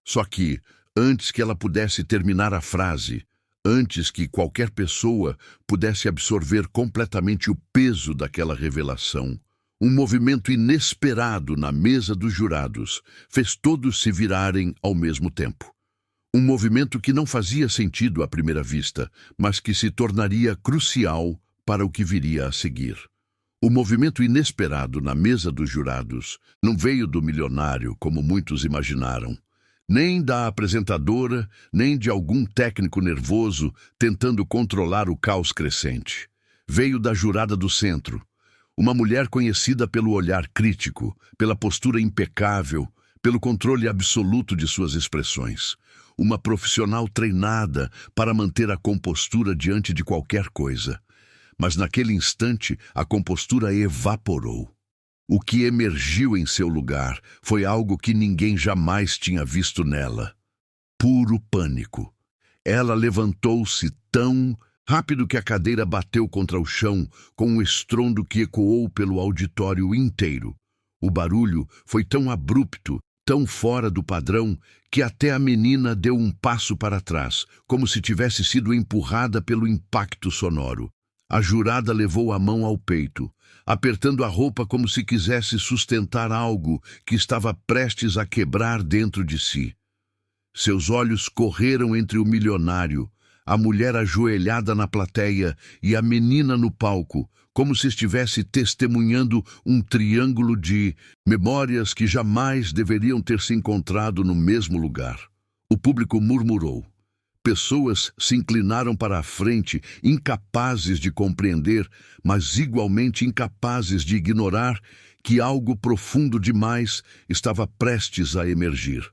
Só que, antes que ela pudesse terminar a frase, antes que qualquer pessoa pudesse absorver completamente o peso daquela revelação, um movimento inesperado na mesa dos jurados fez todos se virarem ao mesmo tempo. Um movimento que não fazia sentido à primeira vista, mas que se tornaria crucial para o que viria a seguir. O movimento inesperado na mesa dos jurados não veio do milionário, como muitos imaginaram, nem da apresentadora, nem de algum técnico nervoso tentando controlar o caos crescente. Veio da jurada do centro, uma mulher conhecida pelo olhar crítico, pela postura impecável, pelo controle absoluto de suas expressões. Uma profissional treinada para manter a compostura diante de qualquer coisa. Mas naquele instante, a compostura evaporou. O que emergiu em seu lugar foi algo que ninguém jamais tinha visto nela. Puro pânico. Ela levantou-se tão rápido que a cadeira bateu contra o chão com um estrondo que ecoou pelo auditório inteiro. O barulho foi tão abrupto, tão fora do padrão, que até a menina deu um passo para trás, como se tivesse sido empurrada pelo impacto sonoro. A jurada levou a mão ao peito, apertando a roupa como se quisesse sustentar algo que estava prestes a quebrar dentro de si. Seus olhos correram entre o milionário, a mulher ajoelhada na plateia e a menina no palco, como se estivesse testemunhando um triângulo de memórias que jamais deveriam ter se encontrado no mesmo lugar. O público murmurou. Pessoas se inclinaram para a frente, incapazes de compreender, mas igualmente incapazes de ignorar que algo profundo demais estava prestes a emergir.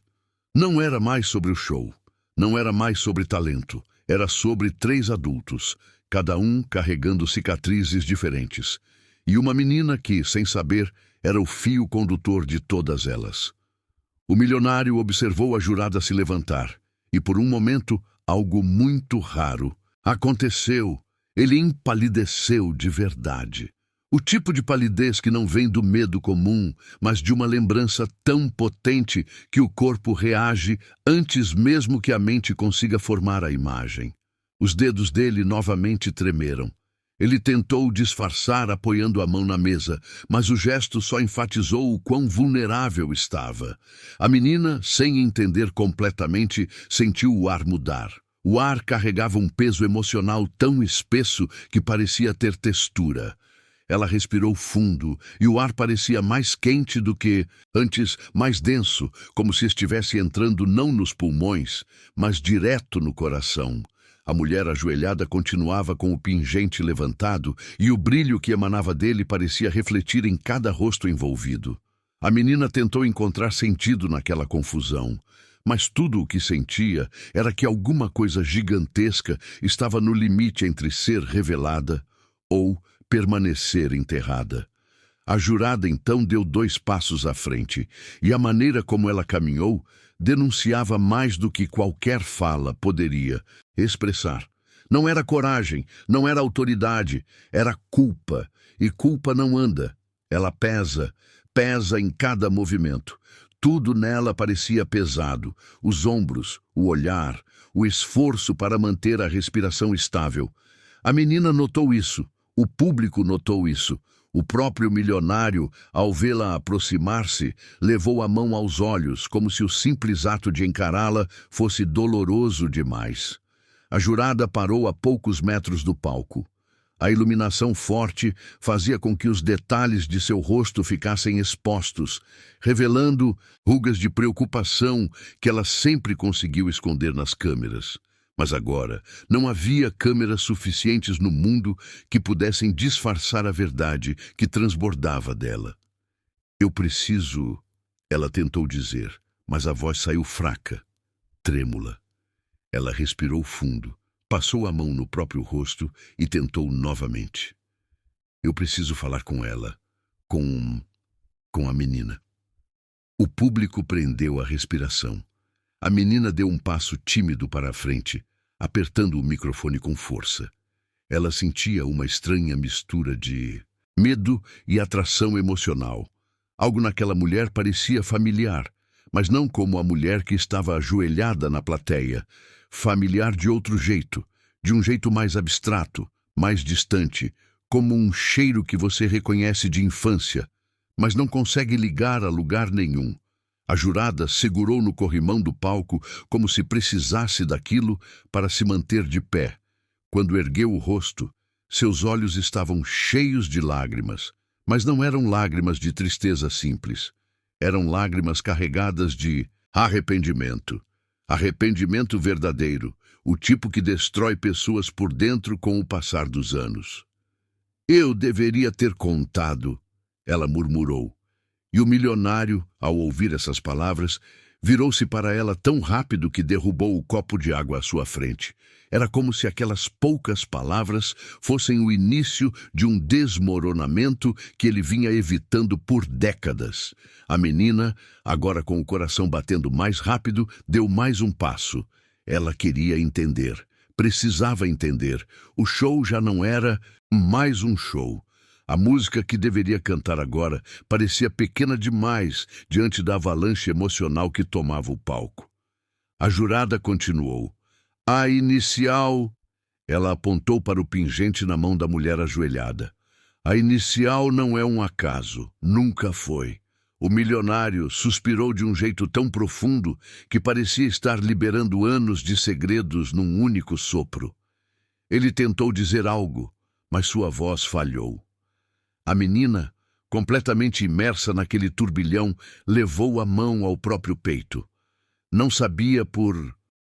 Não era mais sobre o show, não era mais sobre talento, era sobre 3 adultos, cada um carregando cicatrizes diferentes, e uma menina que, sem saber, era o fio condutor de todas elas. O milionário observou a jurada se levantar, e por um momento, algo muito raro aconteceu. Ele empalideceu de verdade. O tipo de palidez que não vem do medo comum, mas de uma lembrança tão potente que o corpo reage antes mesmo que a mente consiga formar a imagem. Os dedos dele novamente tremeram. Ele tentou disfarçar apoiando a mão na mesa, mas o gesto só enfatizou o quão vulnerável estava. A menina, sem entender completamente, sentiu o ar mudar. O ar carregava um peso emocional tão espesso que parecia ter textura. Ela respirou fundo e o ar parecia mais quente do que, antes, mais denso, como se estivesse entrando não nos pulmões, mas direto no coração. A mulher ajoelhada continuava com o pingente levantado e o brilho que emanava dele parecia refletir em cada rosto envolvido. A menina tentou encontrar sentido naquela confusão, mas tudo o que sentia era que alguma coisa gigantesca estava no limite entre ser revelada ou permanecer enterrada. A jurada então deu 2 passos à frente, e a maneira como ela caminhou denunciava mais do que qualquer fala poderia expressar. Não era coragem, não era autoridade, era culpa, e culpa não anda. Ela pesa, pesa em cada movimento. Tudo nela parecia pesado, os ombros, o olhar, o esforço para manter a respiração estável. A menina notou isso. O público notou isso. O próprio milionário, ao vê-la aproximar-se, levou a mão aos olhos, como se o simples ato de encará-la fosse doloroso demais. A jurada parou a poucos metros do palco. A iluminação forte fazia com que os detalhes de seu rosto ficassem expostos, revelando rugas de preocupação que ela sempre conseguiu esconder nas câmeras. Mas agora não havia câmeras suficientes no mundo que pudessem disfarçar a verdade que transbordava dela. Eu preciso, ela tentou dizer, mas a voz saiu fraca, trêmula. Ela respirou fundo, passou a mão no próprio rosto e tentou novamente. Eu preciso falar com ela, com a menina. O público prendeu a respiração. A menina deu um passo tímido para a frente, apertando o microfone com força. Ela sentia uma estranha mistura de medo e atração emocional. Algo naquela mulher parecia familiar, mas não como a mulher que estava ajoelhada na plateia. Familiar de outro jeito, de um jeito mais abstrato, mais distante, como um cheiro que você reconhece de infância, mas não consegue ligar a lugar nenhum. A jurada segurou no corrimão do palco como se precisasse daquilo para se manter de pé. Quando ergueu o rosto, seus olhos estavam cheios de lágrimas, mas não eram lágrimas de tristeza simples. Eram lágrimas carregadas de arrependimento. Arrependimento verdadeiro, o tipo que destrói pessoas por dentro com o passar dos anos. Eu deveria ter contado, ela murmurou. E o milionário, ao ouvir essas palavras, virou-se para ela tão rápido que derrubou o copo de água à sua frente. Era como se aquelas poucas palavras fossem o início de um desmoronamento que ele vinha evitando por décadas. A menina, agora com o coração batendo mais rápido, deu mais um passo. Ela queria entender, precisava entender. O show já não era mais um show. A música que deveria cantar agora parecia pequena demais diante da avalanche emocional que tomava o palco. A jurada continuou. A inicial... Ela apontou para o pingente na mão da mulher ajoelhada. A inicial não é um acaso, nunca foi. O milionário suspirou de um jeito tão profundo que parecia estar liberando anos de segredos num único sopro. Ele tentou dizer algo, mas sua voz falhou. A menina, completamente imersa naquele turbilhão, levou a mão ao próprio peito. Não sabia por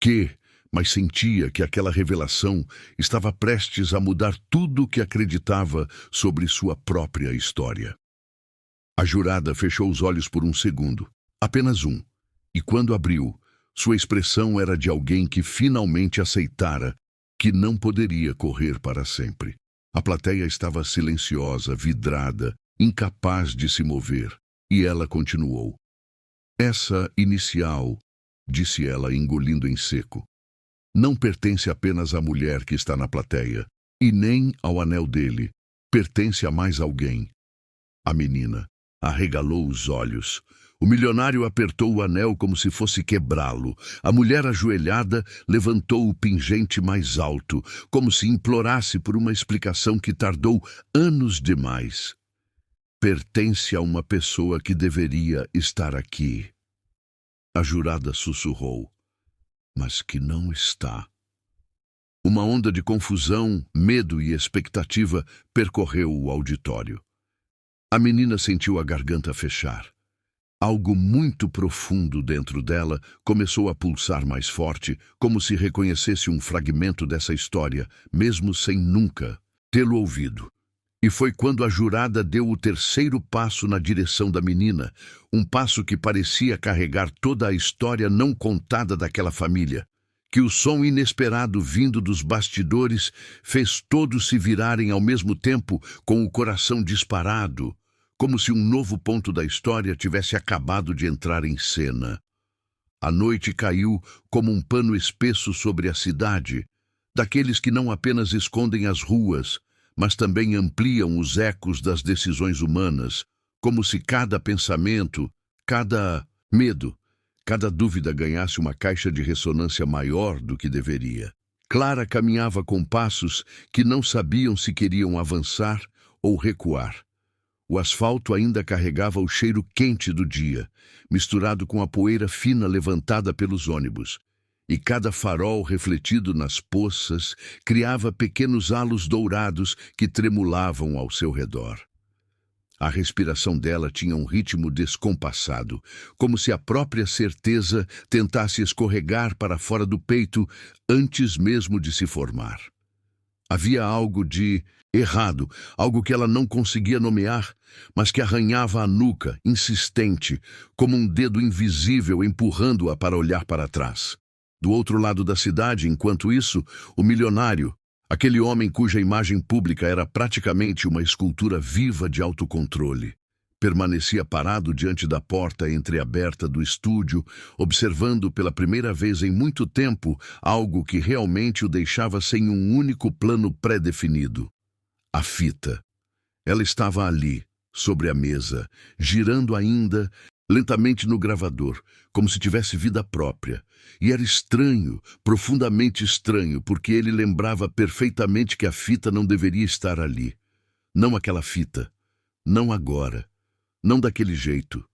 quê, mas sentia que aquela revelação estava prestes a mudar tudo o que acreditava sobre sua própria história. A jurada fechou os olhos por um segundo, apenas um, e quando abriu, sua expressão era de alguém que finalmente aceitara que não poderia correr para sempre. A plateia estava silenciosa, vidrada, incapaz de se mover, e ela continuou. Essa inicial, disse ela, engolindo em seco, não pertence apenas à mulher que está na plateia, e nem ao anel dele, pertence a mais alguém. A menina arregalou os olhos. O milionário apertou o anel como se fosse quebrá-lo. A mulher ajoelhada levantou o pingente mais alto, como se implorasse por uma explicação que tardou anos demais. Pertence a uma pessoa que deveria estar aqui. A jurada sussurrou, mas que não está. Uma onda de confusão, medo e expectativa percorreu o auditório. A menina sentiu a garganta fechar. Algo muito profundo dentro dela começou a pulsar mais forte, como se reconhecesse um fragmento dessa história, mesmo sem nunca tê-lo ouvido. E foi quando a jurada deu o terceiro passo na direção da menina, um passo que parecia carregar toda a história não contada daquela família, que o som inesperado vindo dos bastidores fez todos se virarem ao mesmo tempo com o coração disparado, como se um novo ponto da história tivesse acabado de entrar em cena. A noite caiu como um pano espesso sobre a cidade, daqueles que não apenas escondem as ruas, mas também ampliam os ecos das decisões humanas, como se cada pensamento, cada medo, cada dúvida ganhasse uma caixa de ressonância maior do que deveria. Clara caminhava com passos que não sabiam se queriam avançar ou recuar. O asfalto ainda carregava o cheiro quente do dia, misturado com a poeira fina levantada pelos ônibus, e cada farol refletido nas poças criava pequenos halos dourados que tremulavam ao seu redor. A respiração dela tinha um ritmo descompassado, como se a própria certeza tentasse escorregar para fora do peito antes mesmo de se formar. Havia algo de errado, algo que ela não conseguia nomear, mas que arranhava a nuca, insistente, como um dedo invisível empurrando-a para olhar para trás. Do outro lado da cidade, enquanto isso, o milionário, aquele homem cuja imagem pública era praticamente uma escultura viva de autocontrole, permanecia parado diante da porta entreaberta do estúdio, observando pela primeira vez em muito tempo algo que realmente o deixava sem um único plano pré-definido. A fita. Ela estava ali, sobre a mesa, girando ainda, lentamente no gravador, como se tivesse vida própria. E era estranho, profundamente estranho, porque ele lembrava perfeitamente que a fita não deveria estar ali. Não aquela fita. Não agora. Não daquele jeito.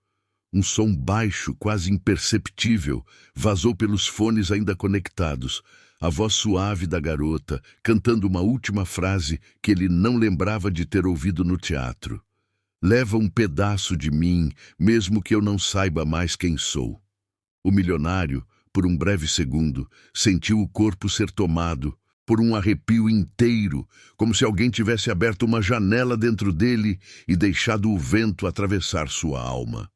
Um som baixo, quase imperceptível, vazou pelos fones ainda conectados. A voz suave da garota, cantando uma última frase que ele não lembrava de ter ouvido no teatro. Leva um pedaço de mim, mesmo que eu não saiba mais quem sou. O milionário, por um breve segundo, sentiu o corpo ser tomado por um arrepio inteiro, como se alguém tivesse aberto uma janela dentro dele e deixado o vento atravessar sua alma.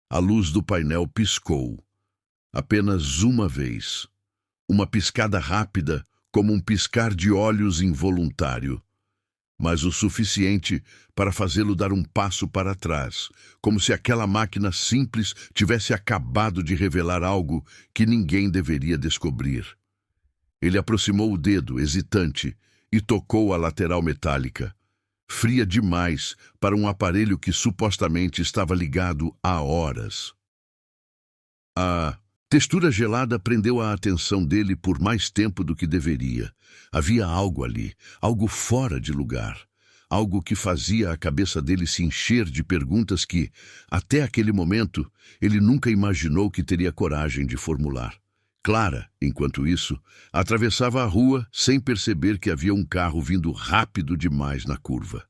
A luz do painel piscou. Apenas uma vez. Uma piscada rápida, como um piscar de olhos involuntário. Mas o suficiente para fazê-lo dar um passo para trás, como se aquela máquina simples tivesse acabado de revelar algo que ninguém deveria descobrir. Ele aproximou o dedo, hesitante, e tocou a lateral metálica, fria demais para um aparelho que supostamente estava ligado há horas. A textura gelada prendeu a atenção dele por mais tempo do que deveria. Havia algo ali, algo fora de lugar, algo que fazia a cabeça dele se encher de perguntas que, até aquele momento, ele nunca imaginou que teria coragem de formular. Clara, enquanto isso, atravessava a rua sem perceber que havia um carro vindo rápido demais na curva.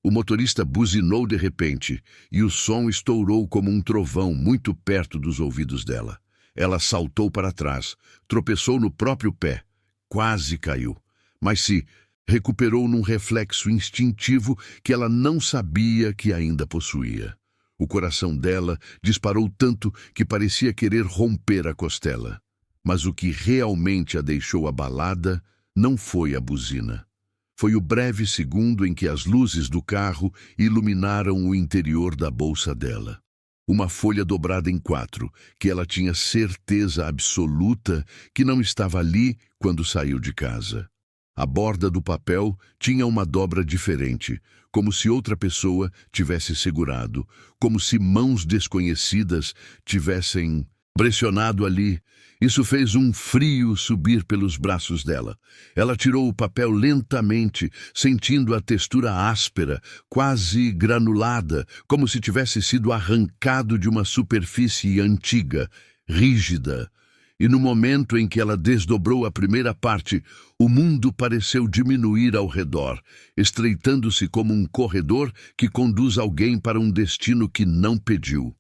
O motorista buzinou de repente e o som estourou como um trovão muito perto dos ouvidos dela. Ela saltou para trás, tropeçou no próprio pé, quase caiu, mas se recuperou num reflexo instintivo que ela não sabia que ainda possuía. O coração dela disparou tanto que parecia querer romper a costela. Mas o que realmente a deixou abalada não foi a buzina. Foi o breve segundo em que as luzes do carro iluminaram o interior da bolsa dela. Uma folha dobrada em 4, que ela tinha certeza absoluta que não estava ali quando saiu de casa. A borda do papel tinha uma dobra diferente, como se outra pessoa tivesse segurado, como se mãos desconhecidas tivessem pressionado ali. Isso fez um frio subir pelos braços dela. Ela tirou o papel lentamente, sentindo a textura áspera, quase granulada, como se tivesse sido arrancado de uma superfície antiga, rígida. E no momento em que ela desdobrou a primeira parte, o mundo pareceu diminuir ao redor, estreitando-se como um corredor que conduz alguém para um destino que não pediu.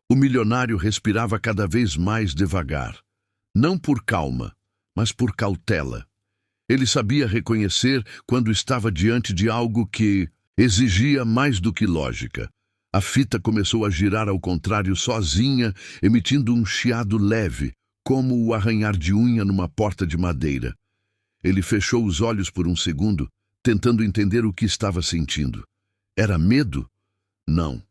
O milionário respirava cada vez mais devagar. Não por calma, mas por cautela. Ele sabia reconhecer quando estava diante de algo que exigia mais do que lógica. A fita começou a girar ao contrário sozinha, emitindo um chiado leve, como o arranhar de unha numa porta de madeira. Ele fechou os olhos por um segundo, tentando entender o que estava sentindo. Era medo? Não.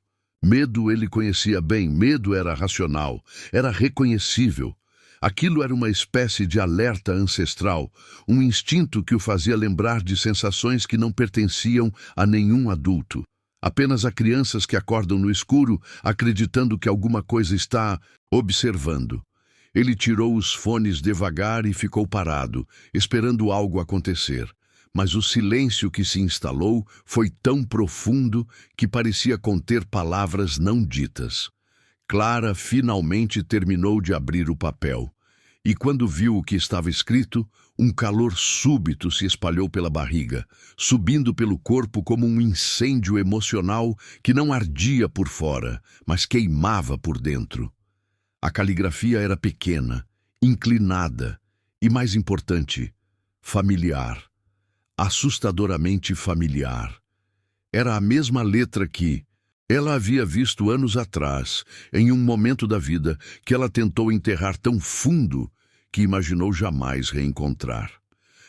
Medo ele conhecia bem, medo era racional, era reconhecível. Aquilo era uma espécie de alerta ancestral, um instinto que o fazia lembrar de sensações que não pertenciam a nenhum adulto, apenas a crianças que acordam no escuro, acreditando que alguma coisa está observando. Ele tirou os fones devagar e ficou parado, esperando algo acontecer. Mas o silêncio que se instalou foi tão profundo que parecia conter palavras não ditas. Clara finalmente terminou de abrir o papel. E quando viu o que estava escrito, Um calor súbito se espalhou pela barriga, subindo pelo corpo como um incêndio emocional que não ardia por fora, mas queimava por dentro. A caligrafia era pequena, inclinada e, mais importante, familiar. Assustadoramente familiar. Era a mesma letra que ela havia visto anos atrás, em um momento da vida que ela tentou enterrar tão fundo que imaginou jamais reencontrar.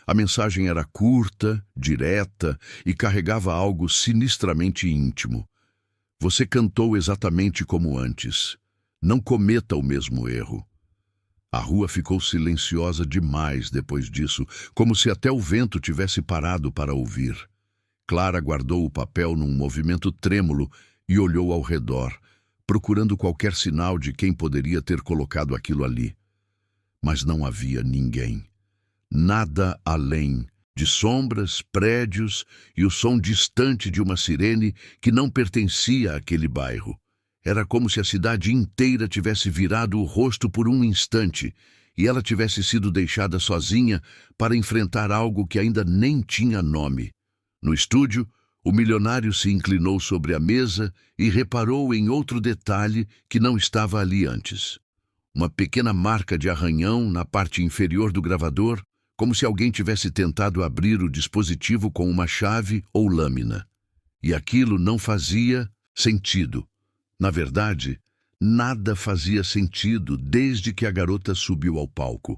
A mensagem era curta, direta e carregava algo sinistramente íntimo. Você cantou exatamente como antes. Não cometa o mesmo erro. A rua ficou silenciosa demais depois disso, como se até o vento tivesse parado para ouvir. Clara guardou o papel num movimento trêmulo e olhou ao redor, procurando qualquer sinal de quem poderia ter colocado aquilo ali. Mas não havia ninguém. Nada além de sombras, prédios e o som distante de uma sirene que não pertencia àquele bairro. Era como se a cidade inteira tivesse virado o rosto por um instante e ela tivesse sido deixada sozinha para enfrentar algo que ainda nem tinha nome. No estúdio, o milionário se inclinou sobre a mesa e reparou em outro detalhe que não estava ali antes. Uma pequena marca de arranhão na parte inferior do gravador, como se alguém tivesse tentado abrir o dispositivo com uma chave ou lâmina. E aquilo não fazia sentido. Na verdade, nada fazia sentido desde que a garota subiu ao palco.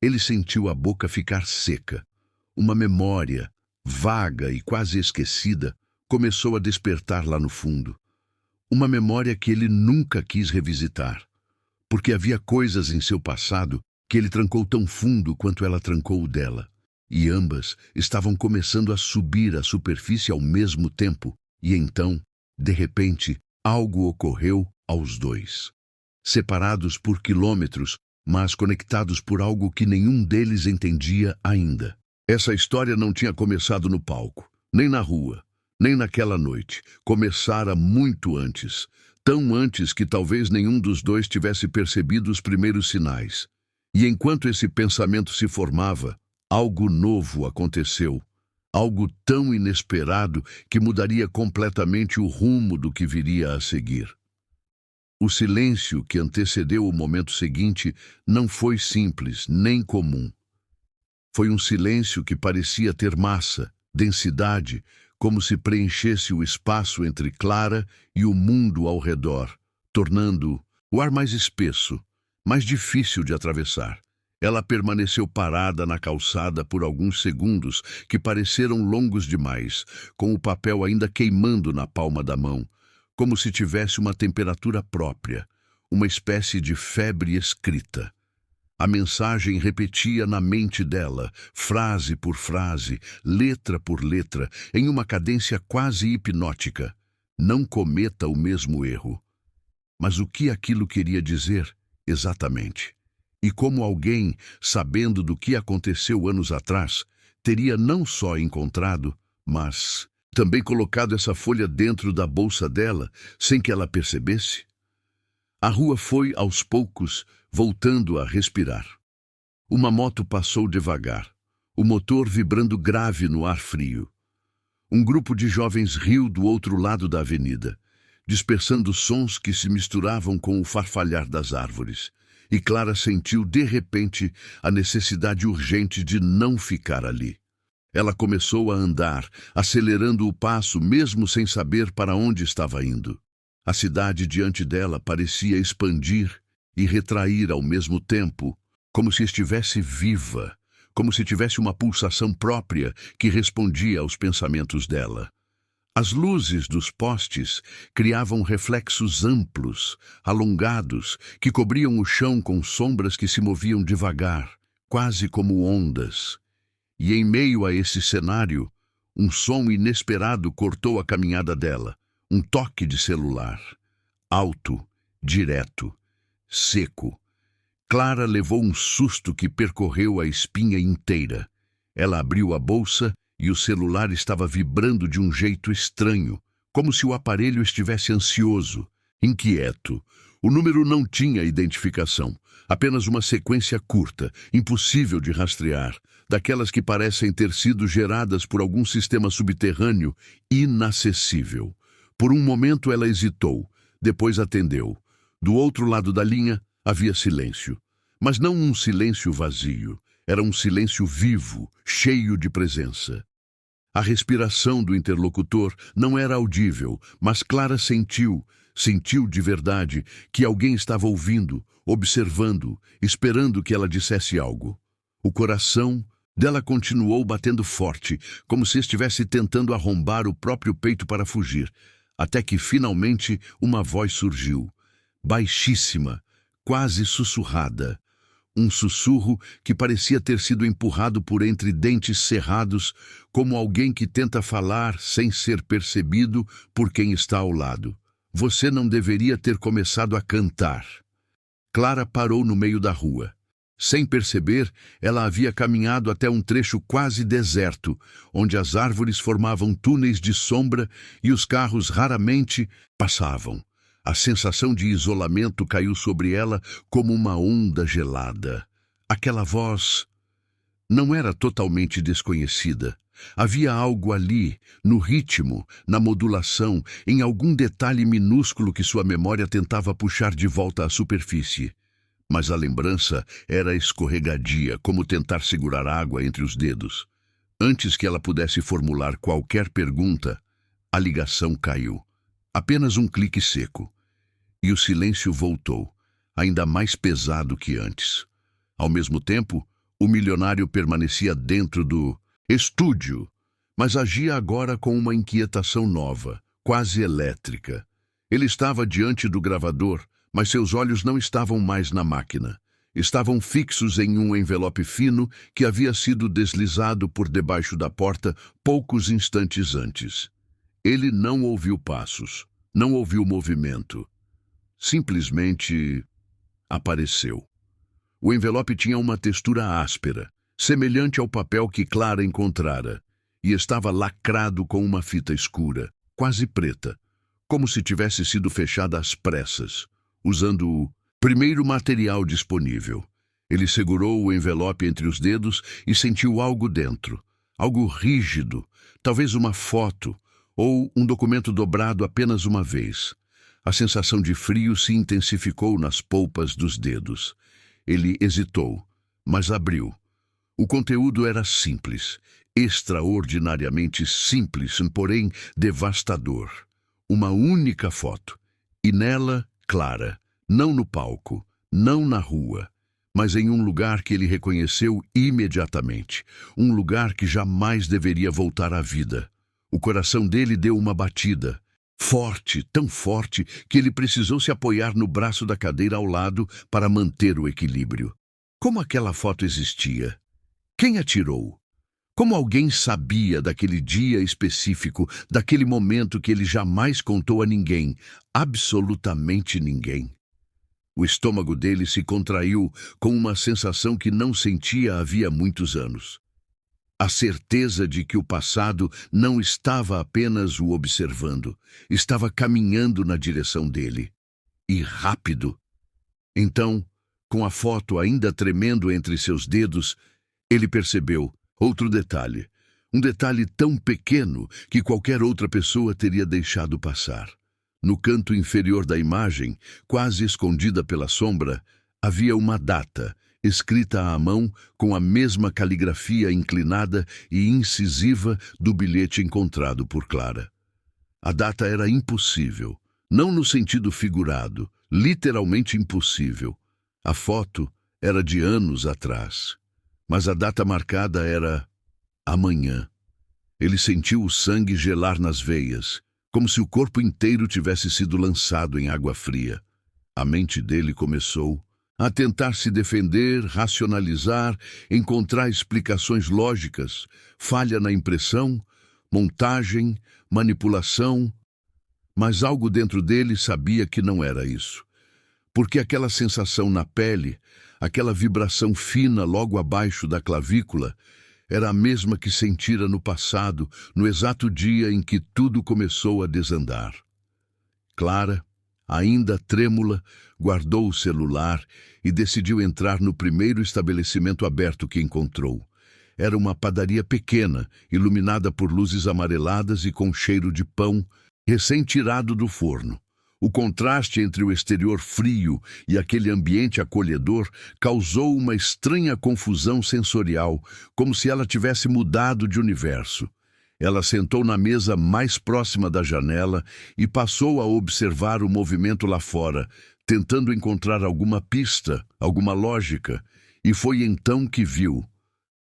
Ele sentiu a boca ficar seca. Uma memória, vaga e quase esquecida, começou a despertar lá no fundo. Uma memória que ele nunca quis revisitar, porque havia coisas em seu passado que ele trancou tão fundo quanto ela trancou o dela. E ambas estavam começando a subir à superfície ao mesmo tempo. E então, de repente, algo ocorreu aos dois. Separados por quilômetros, mas conectados por algo que nenhum deles entendia ainda. Essa história não tinha começado no palco, nem na rua, nem naquela noite. Começara muito antes, tão antes que talvez nenhum dos dois tivesse percebido os primeiros sinais. E enquanto esse pensamento se formava, algo novo aconteceu. Algo tão inesperado que mudaria completamente o rumo do que viria a seguir. O silêncio que antecedeu o momento seguinte não foi simples nem comum. Foi um silêncio que parecia ter massa, densidade, como se preenchesse o espaço entre Clara e o mundo ao redor, tornando o ar mais espesso, mais difícil de atravessar. Ela permaneceu parada na calçada por alguns segundos que pareceram longos demais, com o papel ainda queimando na palma da mão, como se tivesse uma temperatura própria, uma espécie de febre escrita. A mensagem repetia na mente dela, frase por frase, letra por letra, em uma cadência quase hipnótica. Não cometa o mesmo erro. Mas o que aquilo queria dizer, exatamente? E como alguém, sabendo do que aconteceu anos atrás, teria não só encontrado, mas também colocado essa folha dentro da bolsa dela, sem que ela percebesse? A rua foi, aos poucos, voltando a respirar. Uma moto passou devagar, o motor vibrando grave no ar frio. Um grupo de jovens riu do outro lado da avenida, dispersando sons que se misturavam com o farfalhar das árvores. E Clara sentiu, de repente, a necessidade urgente de não ficar ali. Ela começou a andar, acelerando o passo mesmo sem saber para onde estava indo. A cidade diante dela parecia expandir e retrair ao mesmo tempo, como se estivesse viva, como se tivesse uma pulsação própria que respondia aos pensamentos dela. As luzes dos postes criavam reflexos amplos, alongados, que cobriam o chão com sombras que se moviam devagar, quase como ondas. E em meio a esse cenário, um som inesperado cortou a caminhada dela, um toque de celular. Alto, direto, seco. Clara levou um susto que percorreu a espinha inteira. Ela abriu a bolsa e o celular estava vibrando de um jeito estranho, como se o aparelho estivesse ansioso, inquieto, O número não tinha identificação, apenas uma sequência curta, impossível de rastrear, daquelas que parecem ter sido geradas por algum sistema subterrâneo inacessível. Por um momento ela hesitou, depois atendeu. Do outro lado da linha havia silêncio, mas não um silêncio vazio, era um silêncio vivo, cheio de presença. A respiração do interlocutor não era audível, mas Clara sentiu de verdade que alguém estava ouvindo, observando, esperando que ela dissesse algo. O coração dela continuou batendo forte, como se estivesse tentando arrombar o próprio peito para fugir, até que finalmente uma voz surgiu, baixíssima, quase sussurrada. Um sussurro que parecia ter sido empurrado por entre dentes cerrados, como alguém que tenta falar sem ser percebido por quem está ao lado. Você não deveria ter começado a cantar. Clara parou no meio da rua. Sem perceber, ela havia caminhado até um trecho quase deserto, onde as árvores formavam túneis de sombra e os carros raramente passavam. A sensação de isolamento caiu sobre ela como uma onda gelada. Aquela voz não era totalmente desconhecida. Havia algo ali, no ritmo, na modulação, em algum detalhe minúsculo que sua memória tentava puxar de volta à superfície. Mas a lembrança era escorregadia, como tentar segurar água entre os dedos. Antes que ela pudesse formular qualquer pergunta, a ligação caiu. Apenas um clique seco. E o silêncio voltou, ainda mais pesado que antes. Ao mesmo tempo, o milionário permanecia dentro do estúdio, mas agia agora com uma inquietação nova, quase elétrica. Ele estava diante do gravador, mas seus olhos não estavam mais na máquina. Estavam fixos em um envelope fino que havia sido deslizado por debaixo da porta poucos instantes antes. Ele não ouviu passos, não ouviu movimento. Simplesmente apareceu. O envelope tinha uma textura áspera, semelhante ao papel que Clara encontrara, e estava lacrado com uma fita escura, quase preta, como se tivesse sido fechada às pressas, usando o primeiro material disponível. Ele segurou o envelope entre os dedos e sentiu algo dentro, algo rígido, talvez uma foto ou um documento dobrado apenas uma vez. A sensação de frio se intensificou nas polpas dos dedos. Ele hesitou, mas abriu. O conteúdo era simples, extraordinariamente simples, porém devastador. Uma única foto, e nela, Clara, não no palco, não na rua, mas em um lugar que ele reconheceu imediatamente, um lugar que jamais deveria voltar à vida. O coração dele deu uma batida, forte, tão forte, que ele precisou se apoiar no braço da cadeira ao lado para manter o equilíbrio. Como aquela foto existia? Quem a tirou? Como alguém sabia daquele dia específico, daquele momento que ele jamais contou a ninguém, absolutamente ninguém? O estômago dele se contraiu com uma sensação que não sentia havia muitos anos. A certeza de que o passado não estava apenas o observando, estava caminhando na direção dele. E rápido. Então, com a foto ainda tremendo entre seus dedos, ele percebeu outro detalhe. Um detalhe tão pequeno que qualquer outra pessoa teria deixado passar. No canto inferior da imagem, quase escondida pela sombra, havia uma data, escrita à mão com a mesma caligrafia inclinada e incisiva do bilhete encontrado por Clara. A data era impossível, não no sentido figurado, literalmente impossível. A foto era de anos atrás, mas a data marcada era amanhã. Ele sentiu o sangue gelar nas veias, como se o corpo inteiro tivesse sido lançado em água fria. A mente dele começou a tentar se defender, racionalizar, encontrar explicações lógicas, falha na impressão, montagem, manipulação, mas algo dentro dele sabia que não era isso. Porque aquela sensação na pele, aquela vibração fina logo abaixo da clavícula, era a mesma que sentira no passado, no exato dia em que tudo começou a desandar. Clara Ainda trêmula, guardou o celular e decidiu entrar no primeiro estabelecimento aberto que encontrou. Era uma padaria pequena, iluminada por luzes amareladas e com cheiro de pão recém-tirado do forno. O contraste entre o exterior frio e aquele ambiente acolhedor causou uma estranha confusão sensorial, como se ela tivesse mudado de universo. Ela sentou na mesa mais próxima da janela e passou a observar o movimento lá fora, tentando encontrar alguma pista, alguma lógica. E foi então que viu,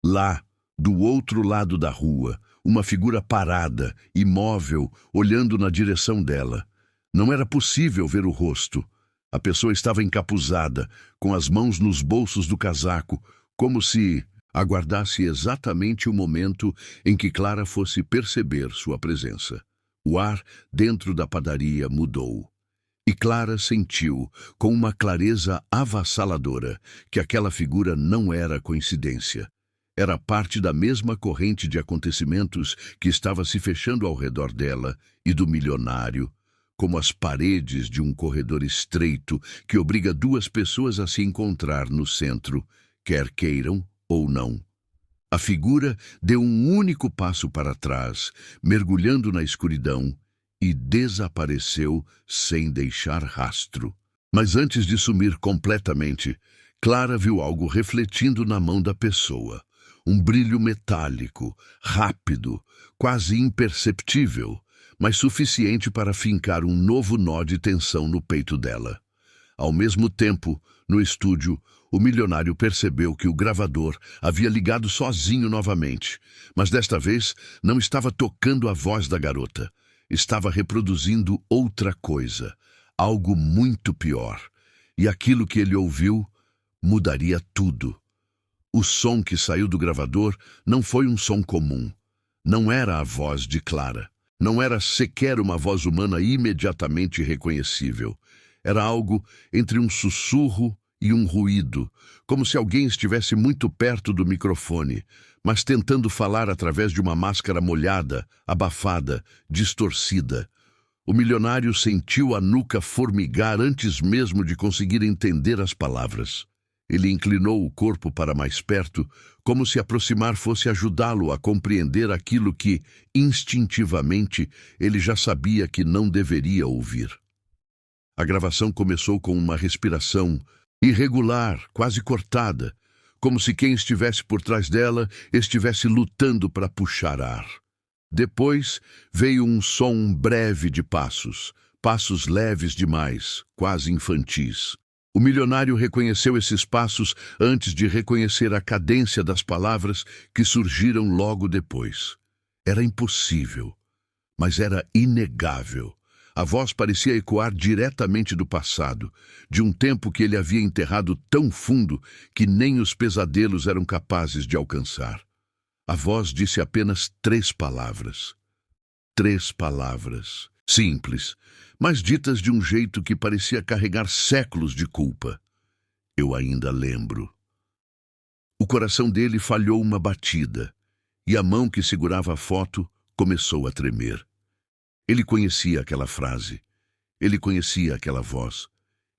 lá, do outro lado da rua, uma figura parada, imóvel, olhando na direção dela. Não era possível ver o rosto. A pessoa estava encapuzada, com as mãos nos bolsos do casaco, como se aguardasse exatamente o momento em que Clara fosse perceber sua presença. O ar dentro da padaria mudou. E Clara sentiu, com uma clareza avassaladora, que aquela figura não era coincidência. Era parte da mesma corrente de acontecimentos que estava se fechando ao redor dela e do milionário, como as paredes de um corredor estreito que obriga duas pessoas a se encontrar no centro, quer queiram ou não. A figura deu um único passo para trás, mergulhando na escuridão, e desapareceu sem deixar rastro. Mas antes de sumir completamente, Clara viu algo refletindo na mão da pessoa. Um brilho metálico, rápido, quase imperceptível, mas suficiente para fincar um novo nó de tensão no peito dela. Ao mesmo tempo, no estúdio, o milionário percebeu que o gravador havia ligado sozinho novamente, mas desta vez não estava tocando a voz da garota. Estava reproduzindo outra coisa, algo muito pior. E aquilo que ele ouviu mudaria tudo. O som que saiu do gravador não foi um som comum. Não era a voz de Clara. Não era sequer uma voz humana imediatamente reconhecível. Era algo entre um sussurro e um ruído, como se alguém estivesse muito perto do microfone, mas tentando falar através de uma máscara molhada, abafada, distorcida. O milionário sentiu a nuca formigar antes mesmo de conseguir entender as palavras. Ele inclinou o corpo para mais perto, como se aproximar fosse ajudá-lo a compreender aquilo que, instintivamente, ele já sabia que não deveria ouvir. A gravação começou com uma respiração irregular, quase cortada, como se quem estivesse por trás dela estivesse lutando para puxar ar. Depois veio um som breve de passos, passos leves demais, quase infantis. O milionário reconheceu esses passos antes de reconhecer a cadência das palavras que surgiram logo depois. Era impossível, mas era inegável. A voz parecia ecoar diretamente do passado, de um tempo que ele havia enterrado tão fundo que nem os pesadelos eram capazes de alcançar. A voz disse apenas 3 palavras. 3 palavras, simples, mas ditas de um jeito que parecia carregar séculos de culpa. Eu ainda lembro. O coração dele falhou uma batida, e a mão que segurava a foto começou a tremer. Ele conhecia aquela frase, ele conhecia aquela voz,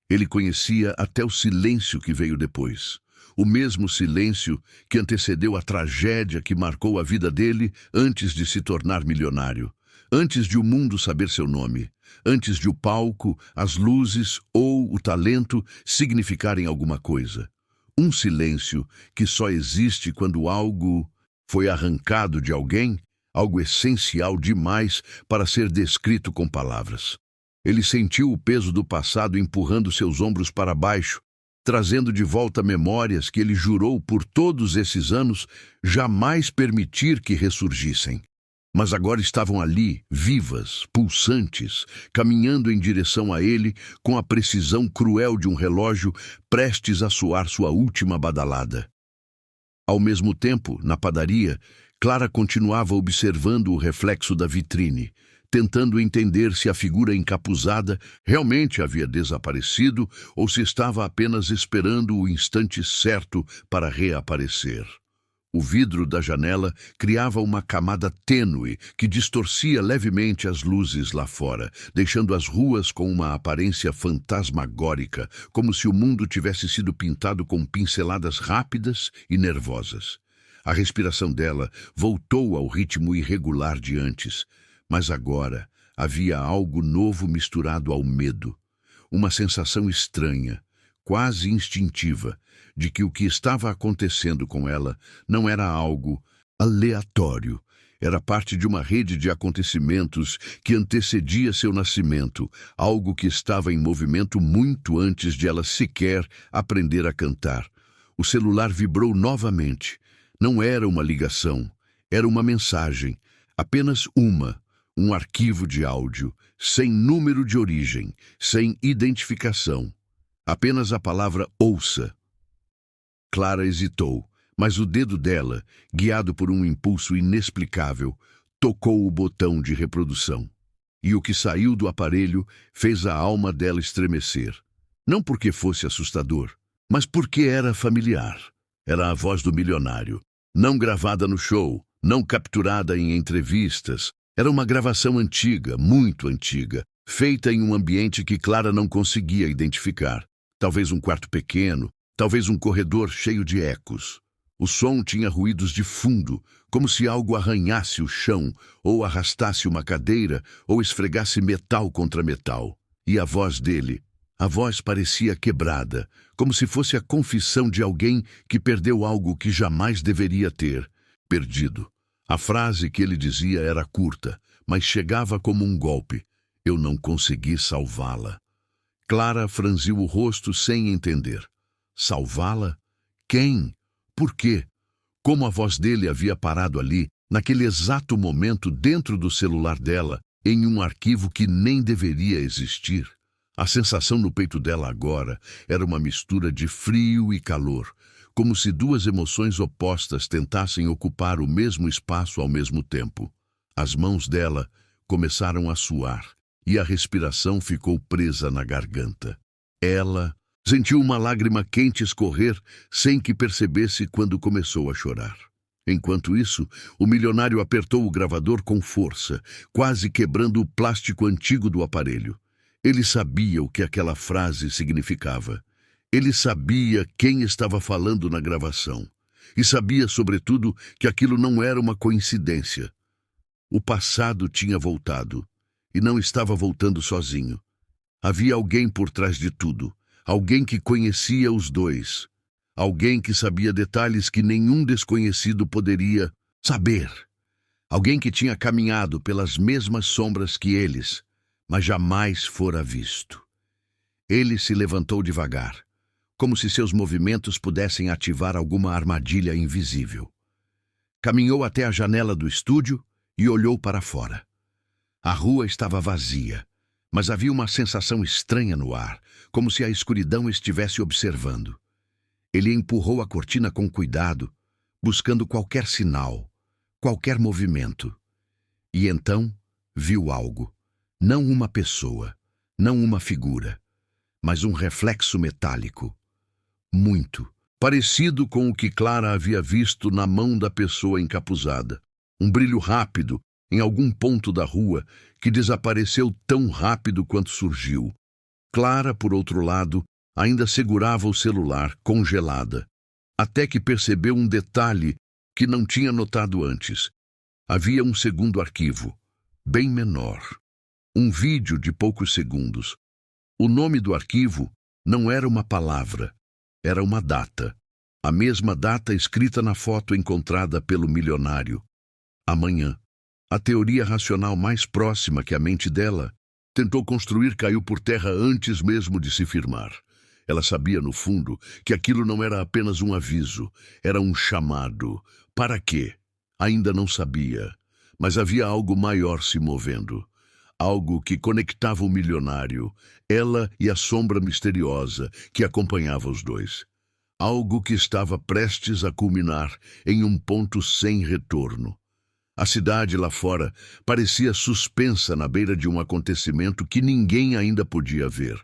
ele conhecia até o silêncio que veio depois. O mesmo silêncio que antecedeu a tragédia que marcou a vida dele antes de se tornar milionário, antes de o mundo saber seu nome, antes de o palco, as luzes ou o talento significarem alguma coisa. Um silêncio que só existe quando algo foi arrancado de alguém, algo essencial demais para ser descrito com palavras. Ele sentiu o peso do passado empurrando seus ombros para baixo, trazendo de volta memórias que ele jurou por todos esses anos jamais permitir que ressurgissem. Mas agora estavam ali, vivas, pulsantes, caminhando em direção a ele com a precisão cruel de um relógio prestes a soar sua última badalada. Ao mesmo tempo, na padaria, Clara continuava observando o reflexo da vitrine, tentando entender se a figura encapuzada realmente havia desaparecido ou se estava apenas esperando o instante certo para reaparecer. O vidro da janela criava uma camada tênue que distorcia levemente as luzes lá fora, deixando as ruas com uma aparência fantasmagórica, como se o mundo tivesse sido pintado com pinceladas rápidas e nervosas. A respiração dela voltou ao ritmo irregular de antes, mas agora havia algo novo misturado ao medo. Uma sensação estranha, quase instintiva, de que o que estava acontecendo com ela não era algo aleatório. Era parte de uma rede de acontecimentos que antecedia seu nascimento, algo que estava em movimento muito antes de ela sequer aprender a cantar. O celular vibrou novamente. Não era uma ligação, era uma mensagem, apenas um arquivo de áudio, sem número de origem, sem identificação. Apenas a palavra ouça. Clara hesitou, mas o dedo dela, guiado por um impulso inexplicável, tocou o botão de reprodução. E o que saiu do aparelho fez a alma dela estremecer. Não porque fosse assustador, mas porque era familiar. Era a voz do milionário. Não gravada no show, não capturada em entrevistas. Era uma gravação antiga, muito antiga, feita em um ambiente que Clara não conseguia identificar. Talvez um quarto pequeno, talvez um corredor cheio de ecos. O som tinha ruídos de fundo, como se algo arranhasse o chão, ou arrastasse uma cadeira, ou esfregasse metal contra metal. E a voz dele, a voz parecia quebrada, como se fosse a confissão de alguém que perdeu algo que jamais deveria ter perdido. A frase que ele dizia era curta, mas chegava como um golpe. Eu não consegui salvá-la. Clara franziu o rosto sem entender. Salvá-la? Quem? Por quê? Como a voz dele havia parado ali, naquele exato momento dentro do celular dela, em um arquivo que nem deveria existir. A sensação no peito dela agora era uma mistura de frio e calor, como se duas emoções opostas tentassem ocupar o mesmo espaço ao mesmo tempo. As mãos dela começaram a suar e a respiração ficou presa na garganta. Ela sentiu uma lágrima quente escorrer sem que percebesse quando começou a chorar. Enquanto isso, o milionário apertou o gravador com força, quase quebrando o plástico antigo do aparelho. Ele sabia o que aquela frase significava. Ele sabia quem estava falando na gravação. E sabia, sobretudo, que aquilo não era uma coincidência. O passado tinha voltado. E não estava voltando sozinho. Havia alguém por trás de tudo. Alguém que conhecia os dois. Alguém que sabia detalhes que nenhum desconhecido poderia saber. Alguém que tinha caminhado pelas mesmas sombras que eles, mas jamais fora visto. Ele se levantou devagar, como se seus movimentos pudessem ativar alguma armadilha invisível. Caminhou até a janela do estúdio e olhou para fora. A rua estava vazia, mas havia uma sensação estranha no ar, como se a escuridão estivesse observando. Ele empurrou a cortina com cuidado, buscando qualquer sinal, qualquer movimento. E então viu algo. Não uma pessoa, não uma figura, mas um reflexo metálico. Muito parecido com o que Clara havia visto na mão da pessoa encapuzada. Um brilho rápido em algum ponto da rua que desapareceu tão rápido quanto surgiu. Clara, por outro lado, ainda segurava o celular, congelada, até que percebeu um detalhe que não tinha notado antes. Havia um segundo arquivo, bem menor. Um vídeo de poucos segundos. O nome do arquivo não era uma palavra, era uma data. A mesma data escrita na foto encontrada pelo milionário. Amanhã. A teoria racional mais próxima que a mente dela tentou construir caiu por terra antes mesmo de se firmar. Ela sabia, no fundo, que aquilo não era apenas um aviso, era um chamado. Para quê? Ainda não sabia, mas havia algo maior se movendo. Algo que conectava o milionário, ela e a sombra misteriosa que acompanhava os dois. Algo que estava prestes a culminar em um ponto sem retorno. A cidade lá fora parecia suspensa na beira de um acontecimento que ninguém ainda podia ver,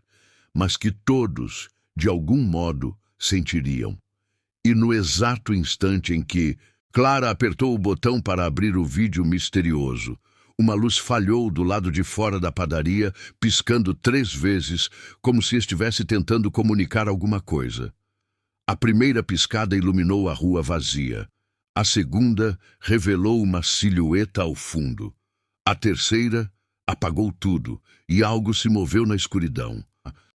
mas que todos, de algum modo, sentiriam. E no exato instante em que Clara apertou o botão para abrir o vídeo misterioso. Uma luz falhou do lado de fora da padaria, piscando 3 vezes, como se estivesse tentando comunicar alguma coisa. A primeira piscada iluminou a rua vazia. A segunda revelou uma silhueta ao fundo. A terceira apagou tudo, e algo se moveu na escuridão.